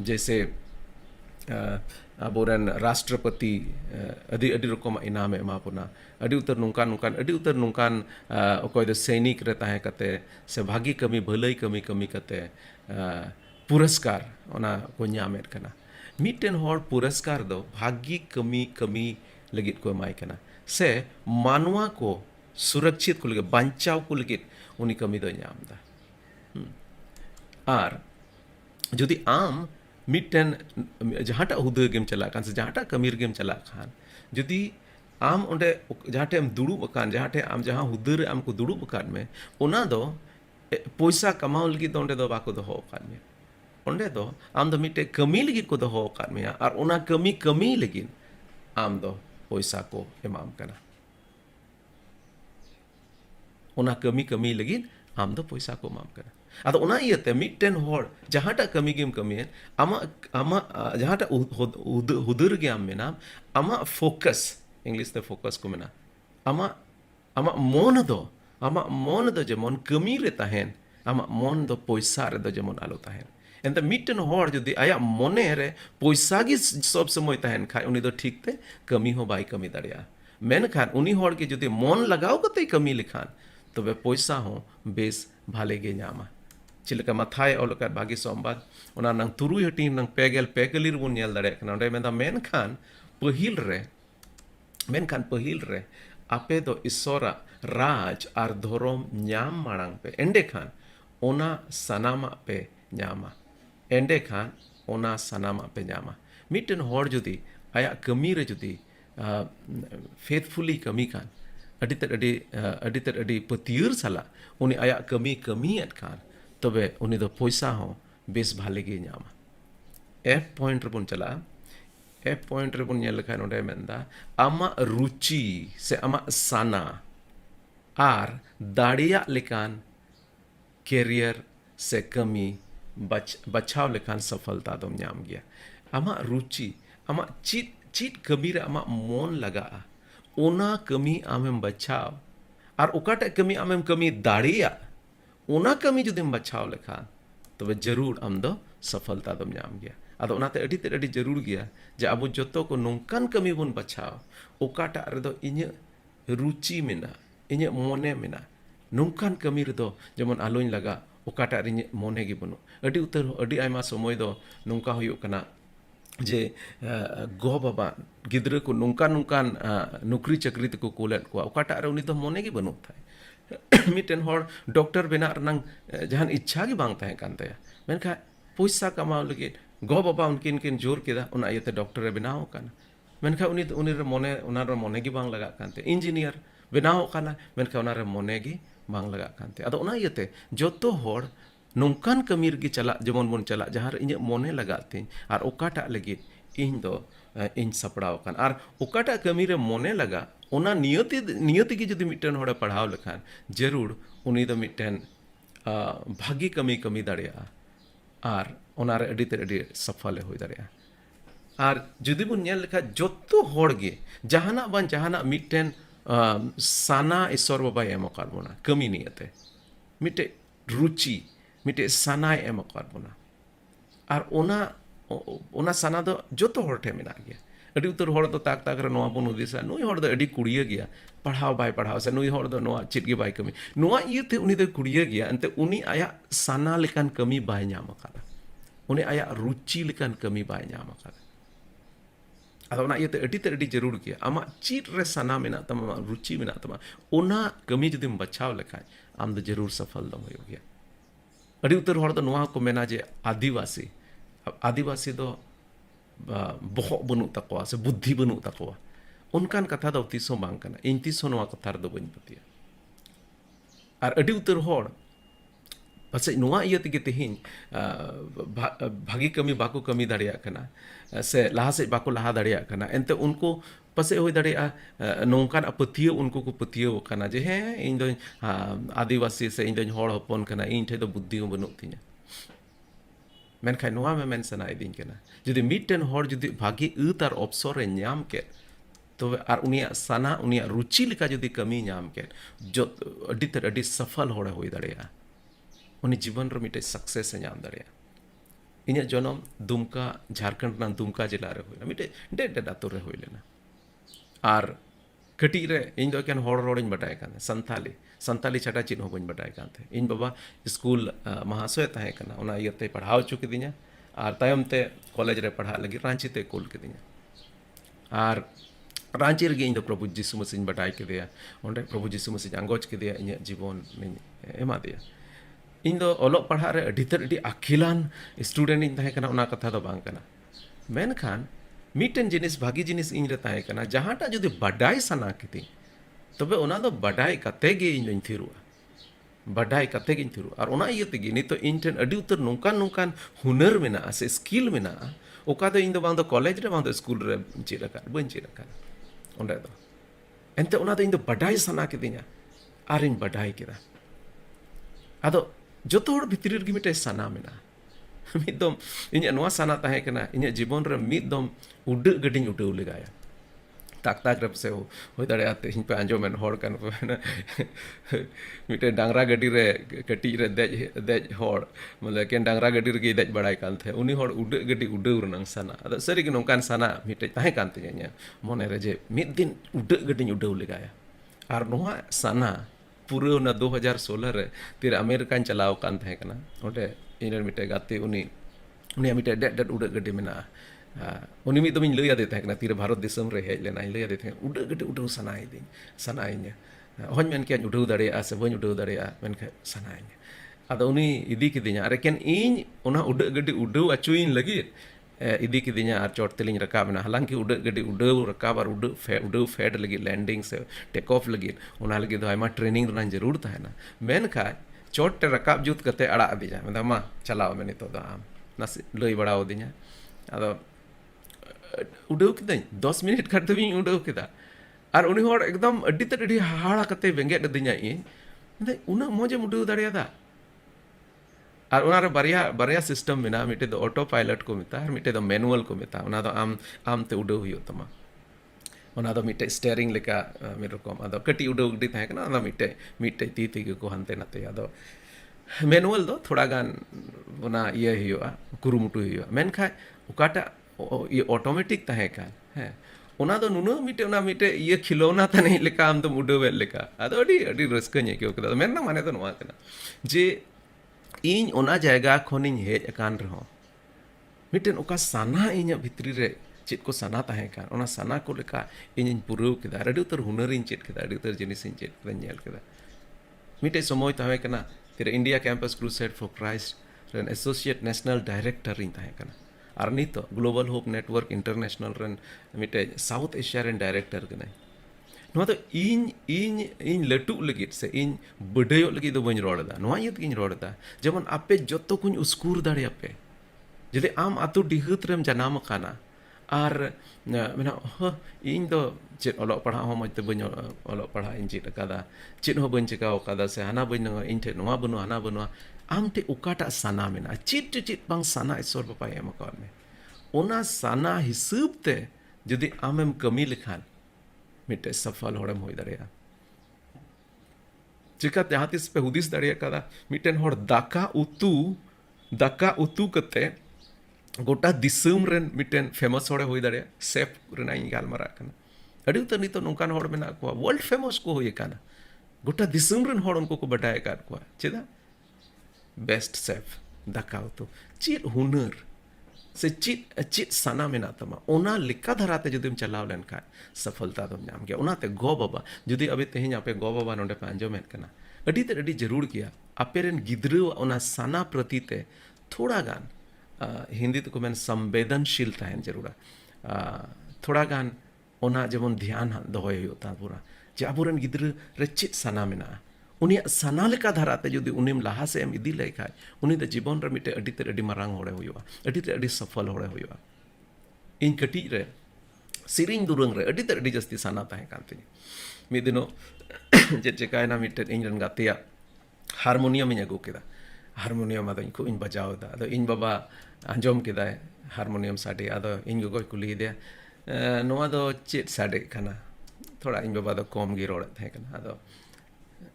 जैसे अबोरन राष्ट्रपति अडी रकम इनाम एमा पुना अडी उतर नोकान ओकोय दो सैनिक रे ताहे कते से भागी कमी भलाई कमी कते पुरस्कार ओना को ᱧᱟᱢᱮᱫ कना मिटेन होड़ पुरस्कार दो भागी कमी लगित को एमाय कना से मानवा को सुरक्षित को लगित बांचाव को लगित उनी कमी दो ᱧᱟᱢदा आर जुदी आम मिटेन जहाटा हुदे गेम चला कान से जहाटा कमीर गेम चला खान जुदी आम ओंडे जहाटे हम दुड़ुब कान जहाटे आम जहां हुदे रे आम को दुड़ुब कान में ओना दो पैसा कमाओ लगी तो ओंडे दो बाको दो हो कान में ओंडे दो आम दो मिटे कमी लगी को दो हो कान में आर ओना कमी लगी आम दो पैसा को एमाम कना ओना कमी लगी आम दो पैसा को एमाम कना अदो ओना इयते मिटेन होड़ जहाटा कमी गेम कमीन आमा जहाटा हुदुर गे आम मेना आमा फोकस इंग्लिश ते फोकस को मेना आमा मन दो जेमन कमी रे ताहेन आमा मन दो पैसा रे दो जेमन आलो ताहेन एंते मिटेन होड़ जदि आया मने रे पैसा गी सब समय ताहेन खाय उनी दो ठीक ते कमी हो बाई कमी दड़िया मेन खान उनी होड़ के जदि मन लगाओ कते कमी लिखान तबे पैसा हो बेस भाले गे ᱧᱟᱢᱟ चिलका माथाय ओलका भागी सोमबाद ओना नंग तुरुई हटी नंग पेगलिर बुन नेल दड़े कना ओंडे मेंदा मेनखान पहिल रे आपे दो ईश्वरा राज आर धोरोम ᱧᱟᱢ माड़ांग पे एंडे खान ओना सनामा पे ᱧᱟᱢᱟ एंडे खान ओना सनामा पे ᱧᱟᱢᱟ मिटेन होड़ जुदी आया कमी रे जुदी faithfully kami kan adi ted adi petiur sala uni ayak kami at kan tobe uni do poisa ho bes bhale ge nyama F point rebon chala F point rebon nyel kan onde menda ama ruchi se ama sana ar daria lekan career से कमी बचाव लेखान सफलता दम ᱧᱟᱢ ᱜᱮᱭᱟ ᱟᱢᱟᱜ ᱨᱩᱪᱤ ᱟᱢᱟᱜ ᱪᱮᱫ ᱠᱟᱹᱢᱤ ᱨᱮ ᱟᱢᱟᱜ ᱢᱚᱱ ᱞᱟᱜᱟᱜᱼᱟ ᱚᱱᱟ ᱠᱟᱹᱢᱤ ᱟᱢᱮᱢ ᱵᱟᱪᱷᱟᱣ ᱟᱨ ᱚᱠᱟᱴᱟᱜ ᱠᱟᱹᱢᱤ ᱟᱢᱮᱢ ᱠᱟᱹᱢᱤ ᱫᱟᱲᱮᱭᱟᱜ ᱚᱱᱟ ᱠᱟᱹᱢᱤ ᱡᱩᱫᱤᱢ ᱵᱟᱪᱷᱟᱣ ᱞᱮᱠᱷᱟᱱ ᱛᱚᱵᱮ ᱡᱟᱹᱨᱩᱲ ᱟᱢ ᱫᱚ ᱥᱚᱯᱷᱚᱞता ᱫᱚᱢ ᱧᱟᱢ ᱜᱮᱭᱟ ᱟᱫᱚ ᱚᱱᱟᱛᱮ ᱟᱹᱰᱤ ᱡᱟᱹᱨᱩᱲ ᱜᱮᱭᱟ ᱡᱮ ᱟᱵᱚ ᱡᱚᱛᱚ ᱠᱚ ᱱᱚᱝᱠᱟᱱ ᱠᱟᱹᱢᱤ ᱵᱚᱱ ᱵᱟᱪᱷᱟᱣ ᱚᱠᱟᱴᱟᱜ ᱨᱮᱫᱚ ᱤᱧᱟᱹᱜ ᱨᱩᱪᱤ ᱢᱮᱱᱟᱜᱼᱟ ᱤᱧᱟᱹᱜ ᱢᱚᱱᱮ ᱢᱮᱱᱟᱜᱼᱟ ᱱᱚᱝᱠᱟन ᱠᱟᱹᱢᱤ ᱨᱮᱫᱚ ᱡᱮᱢᱚᱱ ᱟᱞᱚᱧ ᱞᱟᱜᱟ ᱚᱠᱟᱴᱟᱜ ᱨᱮ ᱤᱧᱟᱹᱜ ᱢᱚᱱᱮ ᱜᱮ ᱵᱟᱹᱱᱩᱜ ᱟᱹᱰᱤ ᱟᱭᱢᱟ ᱥᱚᱢᱚᱭ ᱫᱚ ᱱᱚᱝᱠᱟ ᱦᱩᱭᱩᱜ ᱠᱟᱱᱟ जे गो बाबा गिद्रे को नोंकान नौकरी चाकरी तक कोलेट को ओकाटा रे उनी तो मने गे बनु थाय मिटेन हर डॉक्टर बेना रनांग जहान इच्छा गे बांग ताहे कान ताया मेनखा पैसा कमाव लगे गो बाबा उनकिन जोर केदा उना आयते डॉक्टर रे बनाव काना मेनखा उनी रे मने गे बांग लगा कानते इंजीनियर बनाव काना मेनखा उना रे मने गे बांग लगा कानते अदो उना आयते जोतो हर नोंकान कमी रगी चला जेमन बन चला जहां इᱧ मने लगा तीन और ओकाटा लगी इन दो इन सपड़ाव कान और ओकाटा कमी रे मने लगा ओना नियति की जदि मिटन होड़े पढ़ाव लखान जरूर उनी दो मिटन भागी कमी दाड़िया और ओना रे अडी सफल होई दाड़िया और जदि बन नेल लखा जत्तो होड़ गे जहाना मिटन साना ईश्वर बाबा एम कर बोना कमी नियते मिटे रुचि मिटे सानाय एम कर बोना और ओना साना दो जोतो हर ठे मेना गया अडी उतर हर दो ताक रे नोआ बन उदिसा नुई हर दो अडी कुड़िया गया पढ़ाव बाय पढ़ाव से नुई हर दो नोआ चित गे बाय कमी नोआ इयते उनी दो कुड़िया गया अंते उनी आया साना लेकान कमी बाय ᱧᱟᱢ अकादा उनी आया रुचि लेकान कमी बाय ᱧᱟᱢ अकादा अदा ओना इयते अडी जरूर गया आमा चित रे साना मेना तमा रुचि मेना तमा ओना कमी जदिम बचाव लेखाय आम दो जरूर सफल दम हो गया अड़ी उतर हर दो नोआ को मेना जे आदिवासी दो बहक बनु तकवा से बुद्धि बनु तकवा उनकान कथा दो तीसो बांग कना इन तीसो नोआ कथा दो बन पतिया और अड़ी उतर हर पासे नोआ इया तेगे तेहिन भागी कमी बाको कमी दाड़िया कना से लाहा से बाको लाहा दाड़िया कना एंते उनको पासे होई दाड़िया नोंकान अपतियो उनको को पतियो कना जे हे इन दो आदिवासी से इन दो हर हपन कना इन ठे दो बुद्धि बनु तिया मेनखाय नोआ में मेन सना इदिन कना जदि मिटन हर जदि भागी उतार अवसर रे ᱧᱟᱢ के तो और उनिया साना उनिया रुचि लेका जदि कमी ᱧᱟᱢ के जो अडी सफल होड़े होई दाड़िया उनी जीवन रो मिटे सक्सेस से ᱧᱟᱢ दाड़िया इन्या जनम दुमका झारखंड ना दुमका जिला रे होइना मिटे डेड आतो रे होइ लेना और कटी रे इन दो केन हर रोडिन बटाय कान संताली छाटा चिन हो बन बटाय कान थे इन बाबा स्कूल महाशय ताहे कना ओना इयते पढ़ाव चुके दिया और तायम ते कॉलेज रे पढ़ा लगी रांची ते कोल के दिया और रांची रे इन दो प्रभु यीशु मसीह बटाय के दिया ओंडे प्रभु यीशु मसीह अंगोज के दिया इन जीवन एमा दिया इन दो ओलो पढ़ा रे अडी अखिलान स्टूडेंट इन ताहे कना ओना कथा दो बांग कना मेनखान मिटन जिनिस भागी जिनिस इन रे ताहे कना जहाटा जदि बडाय सना किति तबे ओना दो बडाय कते गे इन थिरुआ बडाय कते गे थिरु और ओना इयते गे नितो इन ठेन अडी उतर नोंकान हुनर मेना से स्किल मेना ओका दो इन दो बांग दो कॉलेज रे बांग दो स्कूल रे चिरका बन चिरका ओंडे दो एंते ओना दो इन दो बडाय सना किदिया और इन बडाय केदा आदो जोतो हर भितरी रे मिटे सना मेना मिदम इन्या नोआ सना ताहे कना इन्या जीवन रे मिदम उड गडिन उडौ लगाया ताक रे से होय दाड़े आते इन पे आंजो मेन हर कन मिटे डांगरा गडी रे कटी रे देज हर मतलब केन डांगरा गडी रे देज बड़ाय कान थे उनी हर उड गडी उडौ रनंग सना अदा सरी के नोंकान सना मिटे ताहे कान ते न्या मने रे जे मिद दिन उड गडिन उडौ लगाया और नोआ सना पूरा 2016 रे तिर अमेरिका चलाव कान थे कना ओटे इन मिटे गाते उनी मिटे डेड उड गडी मेना उनी मिद दमिन लय आदे थे कना तिर भारत दिसम रे हेज लेना लय आदे थे उड गडी उडौ सनाइने होñ मेन के उडौ दाड़िया से बन उडौ दाड़िया मेन के सनाइने आदो उनी इदी किदिया अरे केन इन ओना उड गडी उडौ अचुइन लगी इदी किदिnya आर चोट तेलिंग रकाब ना हालांकि उड़ गड्डी उड़ाव रकाब और उड़ाव फेड लगी लैंडिंग से टेक ऑफ लगी उना लगी दो आयमा ट्रेनिंग रना जरूर ताहेना मेन खाय चोट ते रकाब जुत कते अड़ा दिजा मतलब मा चलाओ में नितो दा आम नस लई बड़ाओ दिnya आदो उड़ाव किदाई 10 मिनट खट तबिं उड़ाव किदा और उनी होड़ एकदम अड्डी ते अड्डी हाड़ा कते बेंगे दिnya इन मतलब उना मोजे उड़ाव दाड़ियादा और उनारे बारिया सिस्टम में ना मिटे दो ऑटो पायलट को मिता और मिटे दो मैनुअल को मिता उना दो आम ते उड़ो हुयो तमा उना दो मिटे स्टीयरिंग लेका मेरे को अदो कटी उड़ो गडी थाहे कना अदो मिटे ती ती को हनते नते अदो मैनुअल दो थोड़ा गान उना ये हुयो कुरुमुटु हुयो मेनखा उकाटा ये ऑटोमेटिक थाहे का है उना दो नुनो मिटे ये खिलौना था नहीं लेका आम तो उड़ो वेल लेका अदो अडी रस्क ने के ओकदा मेन ना माने तो नवा कना जे इन ओना जायगा खोनिन हेज अकान रहो मिटेन ओका साना इन भितरी रे चेत को साना ताहे कान ओना साना को लेका इन पुरु केदा अडी उतर हुनर इन चेत केदा अडी उतर जिनिस इन चेत केदा नेल केदा मिटे समय ताहे कना तेरे India campus crusade for Christ रेन एसोसिएट नेशनल डायरेक्टर इन ताहे कना और नितो ग्लोबल होप नेटवर्क इंटरनेशनल रेन मिटे साउथ एशिया रेन डायरेक्टर कना नवा तो इन लटू लगित से इन बड़ायो लगी दो बन रोड़दा नवा यत किन रोड़दा जेमन आपे जत्तो कुन उस्कूर दाड़े आपे जदि आम आतु डिहत रेम जनाम काना और मेना इन दो चेत ओलो पढ़ा हो मते बन ओलो पढ़ा इन चेत कादा चेत हो बन चिकाओ कादा से हाना बन इन थे नवा बनु हाना बनु आम ते उकाटा साना मेना चेत बांग साना ईश्वर बापा एम अकाउंट में ओना साना हिसाब ते जदि आमेम कमी लिखान मिटे सफल होड़म होई दाड़िया चिका जहाँ तिस पे हुदिस दाड़िया कदा मिटेन होड़ दाका उतु कते गोटा दिसुम रेन मिटेन फेमस होड़े होई दाड़िया सेफ रेना इन गालमारा कना अडी उतर नितो नोंकान होड़ मेना को वर्ल्ड फेमस को होई काना गोटा दिसुम रेन होड़ उनको को बटाय का को चेदा बेस्ट सेफ दाका उतु चेत हुनर से चित साना में तमा ओना लिका धराते जुदिम चलाव लेन खा सफलता दम नाम गया ओनाते गो बाबा जुदी अबे तेहिं आपे गो बाबा नोंडे पे आंजो मेन कना अडी ते अडी जरूर किया अपेरन गिद्रो ओना साना प्रति ते थोड़ा गान हिंदी तो को मेन संवेदनशील ताहेन जरूरा थोड़ा गान ओना जेमन ध्यान दोहय होता पूरा जे आबुरन गिद्र रे चित साना मेना उनी साना लेका धराते जुदी उनिम लाहा से एम इदी ले खाय उनी द जीवन रे मिटे अडी ते अडी मारांग होड़े हुआ अडी ते अडी सफल होड़े हुआ इन कटी रे सिरिंग दुरंग रे अडी ते अडी जस्ती साना ताहे कांती मी दिनो जे चेकाय ना मिटे इन रन गातिया हारमोनियम इन अगु केदा हारमोनियम आदो इनको इन बजाव दा आदो इन बाबा आंजोम केदा हारमोनियम साडे आदो इन गो कुली दे नोआ दो चेत साडे कना थोड़ा इन बाबा दो कम गी रोड़े थे कना आदो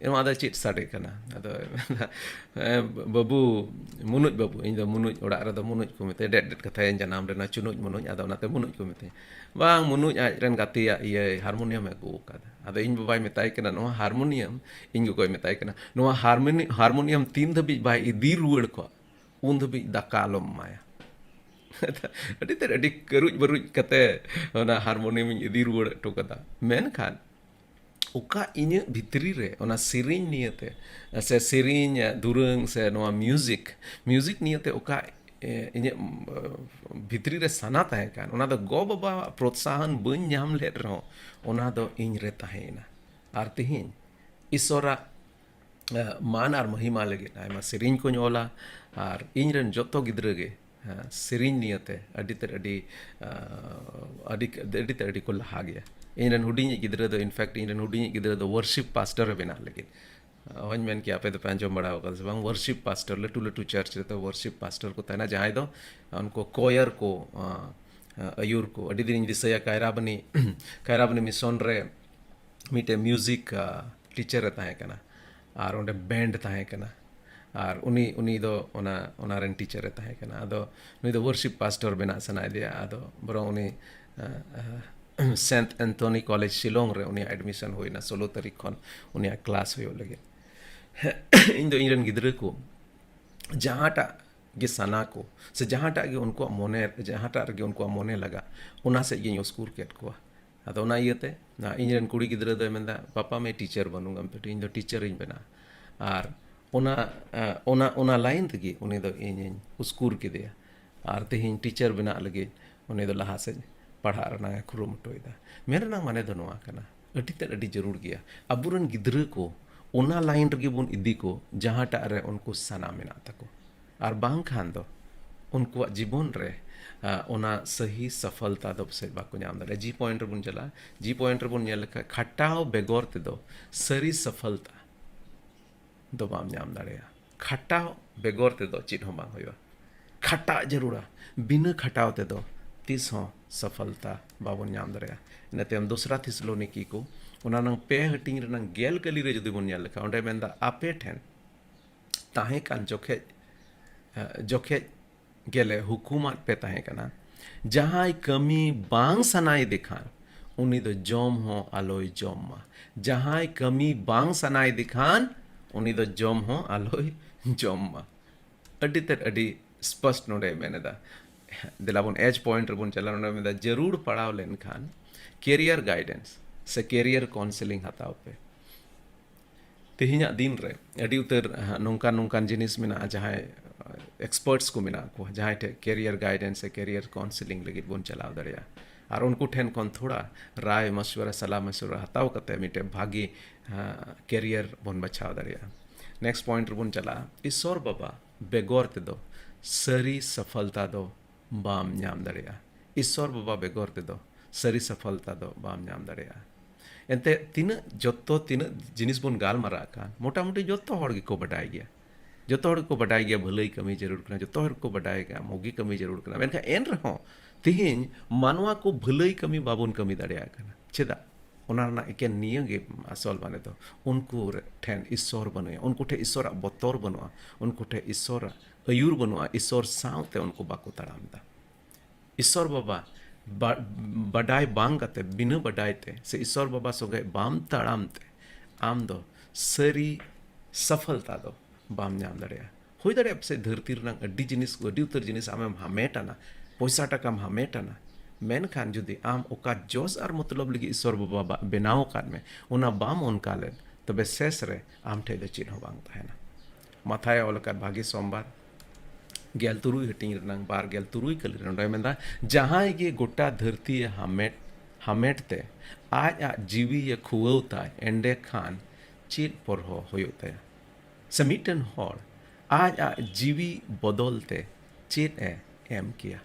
इन चेत साडे कना अदो बाबू मुनुज बाबू इन दो मुनुज ओड़ा रे दो मुनुज को मिते डेट कथा इन जनाम रे ना चुनुज मुनुज अदो नाते मुनुज को मिते बांग मुनुज आज रेन गातिया ये हारमोनियम को कादा अदो इन बाबाई मिताई कना नो हारमोनियम इन को मिताई कना नो हारमोनियम तीन धबी बाई इदी रुड़ को उन धबी दाकालम माया अडी ते अडी करुज बरुज कते ओना हारमोनियम इदी रुड़ तो कदा मेन खान उका इन भितरी रे ओना सिरिंग नियते से सिरिंग दुरंग से नोआ म्यूजिक नियते उका इन भितरी रे साना ताहे कान ओना दो गो बाबा प्रोत्साहन बन नाम ले रहो ओना दो इन रे ताहेना आर तिहिन ईश्वरा मान आर महिमा लगे आयमा सिरिंग को ओला आर इन रेन जतो गिद्रे गे सिरिंग नियते अडी ते अडी को लहा गया इन हुडिंग गिद्रे दो इनफैक्ट इन हुडिंग गिद्रे दो वर्शिप पास्टर बना लगे हन मेन कि आपे तो पंजो बड़ा होगा से बांग वर्शिप पास्टर लटू चर्च रे तो वर्शिप पास्टर को तना जहां दो उनको कोयर को अयूर को अडी दिन दिसया कायराबनी मिशन रे मिटे म्यूजिक टीचर ताहे कना और उन्हें बैंड ताहे कना और उनी दो ओना रेन टीचर ताहे कना अदो उनी दो वर्शिप पास्टर बना सनाय दिया अदो बरो उनी सेंट एंथोनी कॉलेज शिलोंग रे उनी एडमिशन होइना 16 तारीख खन उनी क्लास होयो लगे इन दो इनरन गिद्रे को जहांटा गे सना को से जहांटा गे उनको मोने जहांटा गे उनको मोने लगा उना से ये स्कूल केट को अदो ना इयते ना इनरन कुड़ी गिद्रे दो मेंदा पापा मैं टीचर बनूंगा पे इन दो टीचर इन बना और ओना लाइन तगी उनी दो इन स्कूल के दिया और तेहिं टीचर बना लगे उन्हें दो लहा से पढ़ा रना कुरुमुटुयेदा मेरे ना माने दो नोआ कना अटी ते अटी जरूर गया अबुरन गिद्र को ओना लाइन रगे बुन इदी को जहाँ टा रे उनको सना मेना तको और बांग खान दो उनको जीवन रे ओना सही सफलता दो से बाको नाम दे जी पॉइंट बुन चला जी पॉइंट बुन नेल खटाओ बेगोर ते दो सरी सफलता दो बाम नाम दाड़ेया खटाओ बेगोर ते दो चिट हो बांग होया खटा जरूरा बिना खटाओ ते दो तीस हो सफलता बाबन नाम दाड़ेया इनते हम दूसरा थिसलोनिकी को उना नंग पे हटिंग रनंग गेल कली रे जुदी बुन नेल लेखा ओंडे मेंदा आपे ठेन ताहे कान जोखे गेले हुकूमत पे ताहे कना जहाँ कमी बांग सनाई दिखान उनी दो जोम हो आलोय जोम मा जहाँ कमी बांग सनाई दिखान उनी दो जोम हो आलोय जोम मा अड्डी तर अड्डी स्पष्ट नोडे मैंने दा दिलाबुन एज पॉइंट बुन चला नोडे में दा जरूर पढ़ाव लेन खान कैरियर गाइडेंस से कैरियर काउंसलिंग हताव पे तेहिना दिन रे अड्डी उतर नोंकान नोंकान जिनिस मेना जहाँ एक्सपर्ट्स को मेना को जहाँ टे कैरियर गाइडेंस से कैरियर काउंसलिंग लगे बुन चलाव दरिया और उनको ठेन कौन थोड़ा राय मशवरा सलाह मशवरा हताव कते मिटे भागी कैरियर बुन बचाव दरिया नेक्स्ट पॉइंट बुन चला ईश्वर बाबा बेगोर ते दो सरी सफलता दो बाम नाम दरिया ईश्वर बाबा बेगोर ते दो सरी सफलता दो बाम नाम दरिया एंते तीन जोतो तीन जिनिस बुन गाल मरा का मोटा मोटी जोतो हड़ को बटाई गया जोतो हड़ को बटाई गया भलाई कमी जरूर करना जोतो हड़ को बटाई गया मोगी कमी जरूर करना मेनका एन रहो तिहिन मानवा को भलाई कमी बाबुन कमी दाड़िया करना चेदा ओना एकेन निये गे असल माने तो उनको ठेन ईश्वर बनुया उनको ठे ईश्वर बतौर बनुआ उनको ठे ईश्वर अयूर बनुआ ईश्वर सावते उनको बाको तड़ाम दा ईश्वर बाबा बडाई बांग कते बिना बडाई ते से ईश्वर बाबा सोगे बाम तड़ाम ते आम दो सरी सफलता दो बाम नाम दड़िया हुई दड़े से धरती रंग अड्डी जिनिस अड्डी उतर जिनिस आमेम हमेटाना पैसा टकाम हमेटाना मेनखान जुदी आम ओका जोश और मतलब लगी ईश्वर बाबा बेनाव कान में उना बाम उनका लेन तबे शेष रे आम ठे दो चिन्ह बांग तहना माथाया ओलकार भागी सोमवार गेल तुरुई हटिंग रंग बार गेल तुरुई कली रंडोय मेंदा जहाँ ये गोटा धरती हमेटते आज आ जीवी ये खुवता एंडे खान चित पर होयोते समीटन हॉल आज आ जीवी बदलते चित एम किया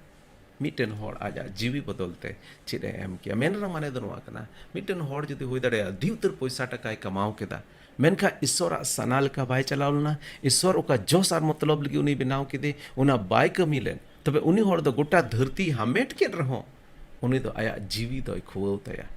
मिटन हॉल आज जीवी बदलते चित एम किया मेन माने दो कना मिटन हॉल जुदी हुई दड़े अधिकतर पैसा टकाय कमाव केदा मेनखा ईश्वर सनाल का बाय चलावलना ईश्वर ओका जोश और मतलब लगी उनी बनाव केदे उना बाय कमी लेन तबे उनी हॉल दो गोटा धरती हमेट के रहो उनी दो आया जीवी दो खुवतया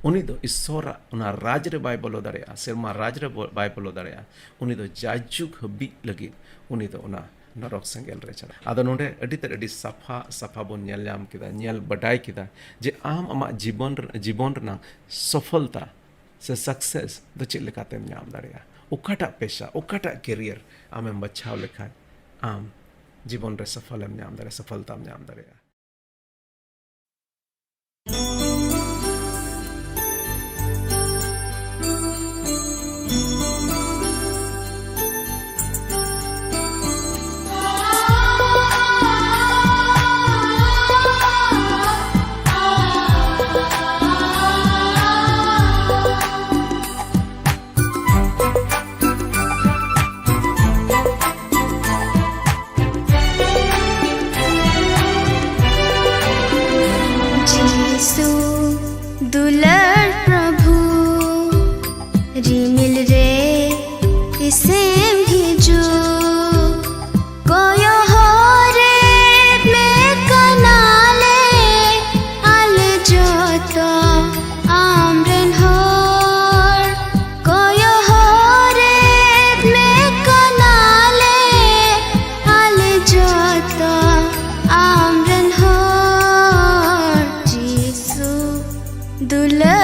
उनी दो ईश्वर उना राज रे बाय बोलो दड़ेया सेरमा राज रे बाय बोलो दड़ेया उनी दो जाजुक हबी लगी उनी दो उना नरक संगेल रे चला आदो नोडे अडी तर अडी सफा सफा बोन नेल नाम किदा नेल बडाई किदा जे आम अमा जीवन रना सफलता से सक्सेस दो चेक लेकाते नाम दाड़िया ओकाटा पेशा ओकाटा कैरियर आमें बचाव लेखा आम जीवन रे सफल नाम दाड़े सफलता नाम दाड़िया दुलर प्रभु रिमिल रे इसे भेजो कोयो हो रे में कनाले आले जोतो आमरन होर कोयो हो रे में कनाले आले जोतो आमरन होर जीसु दुलर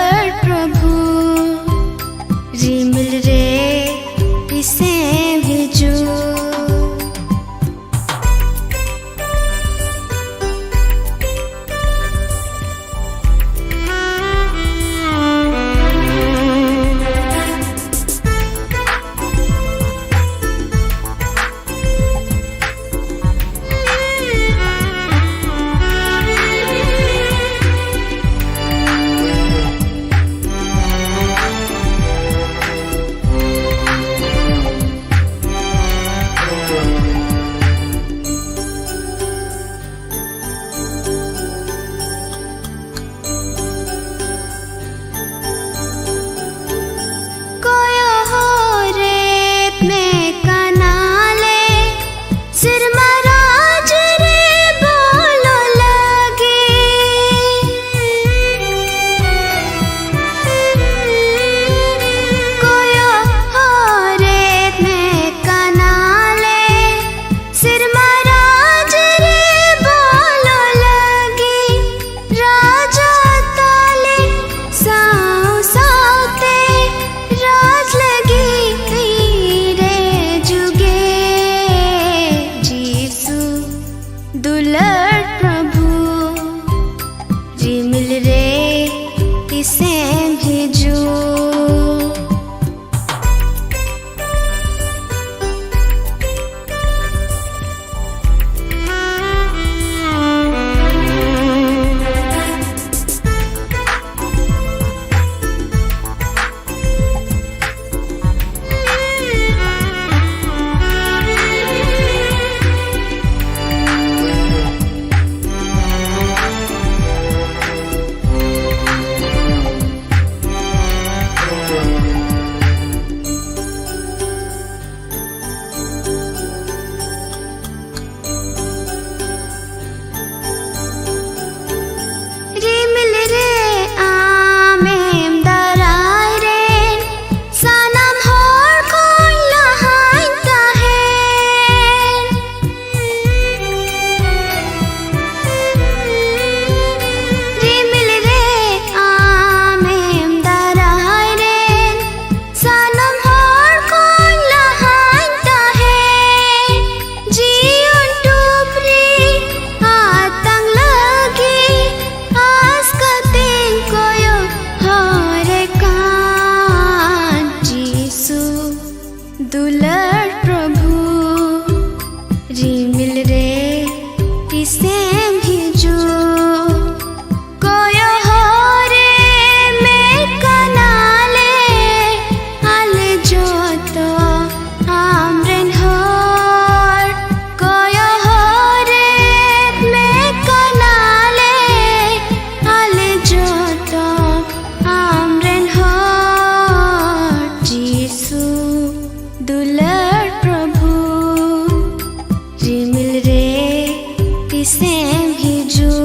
hijau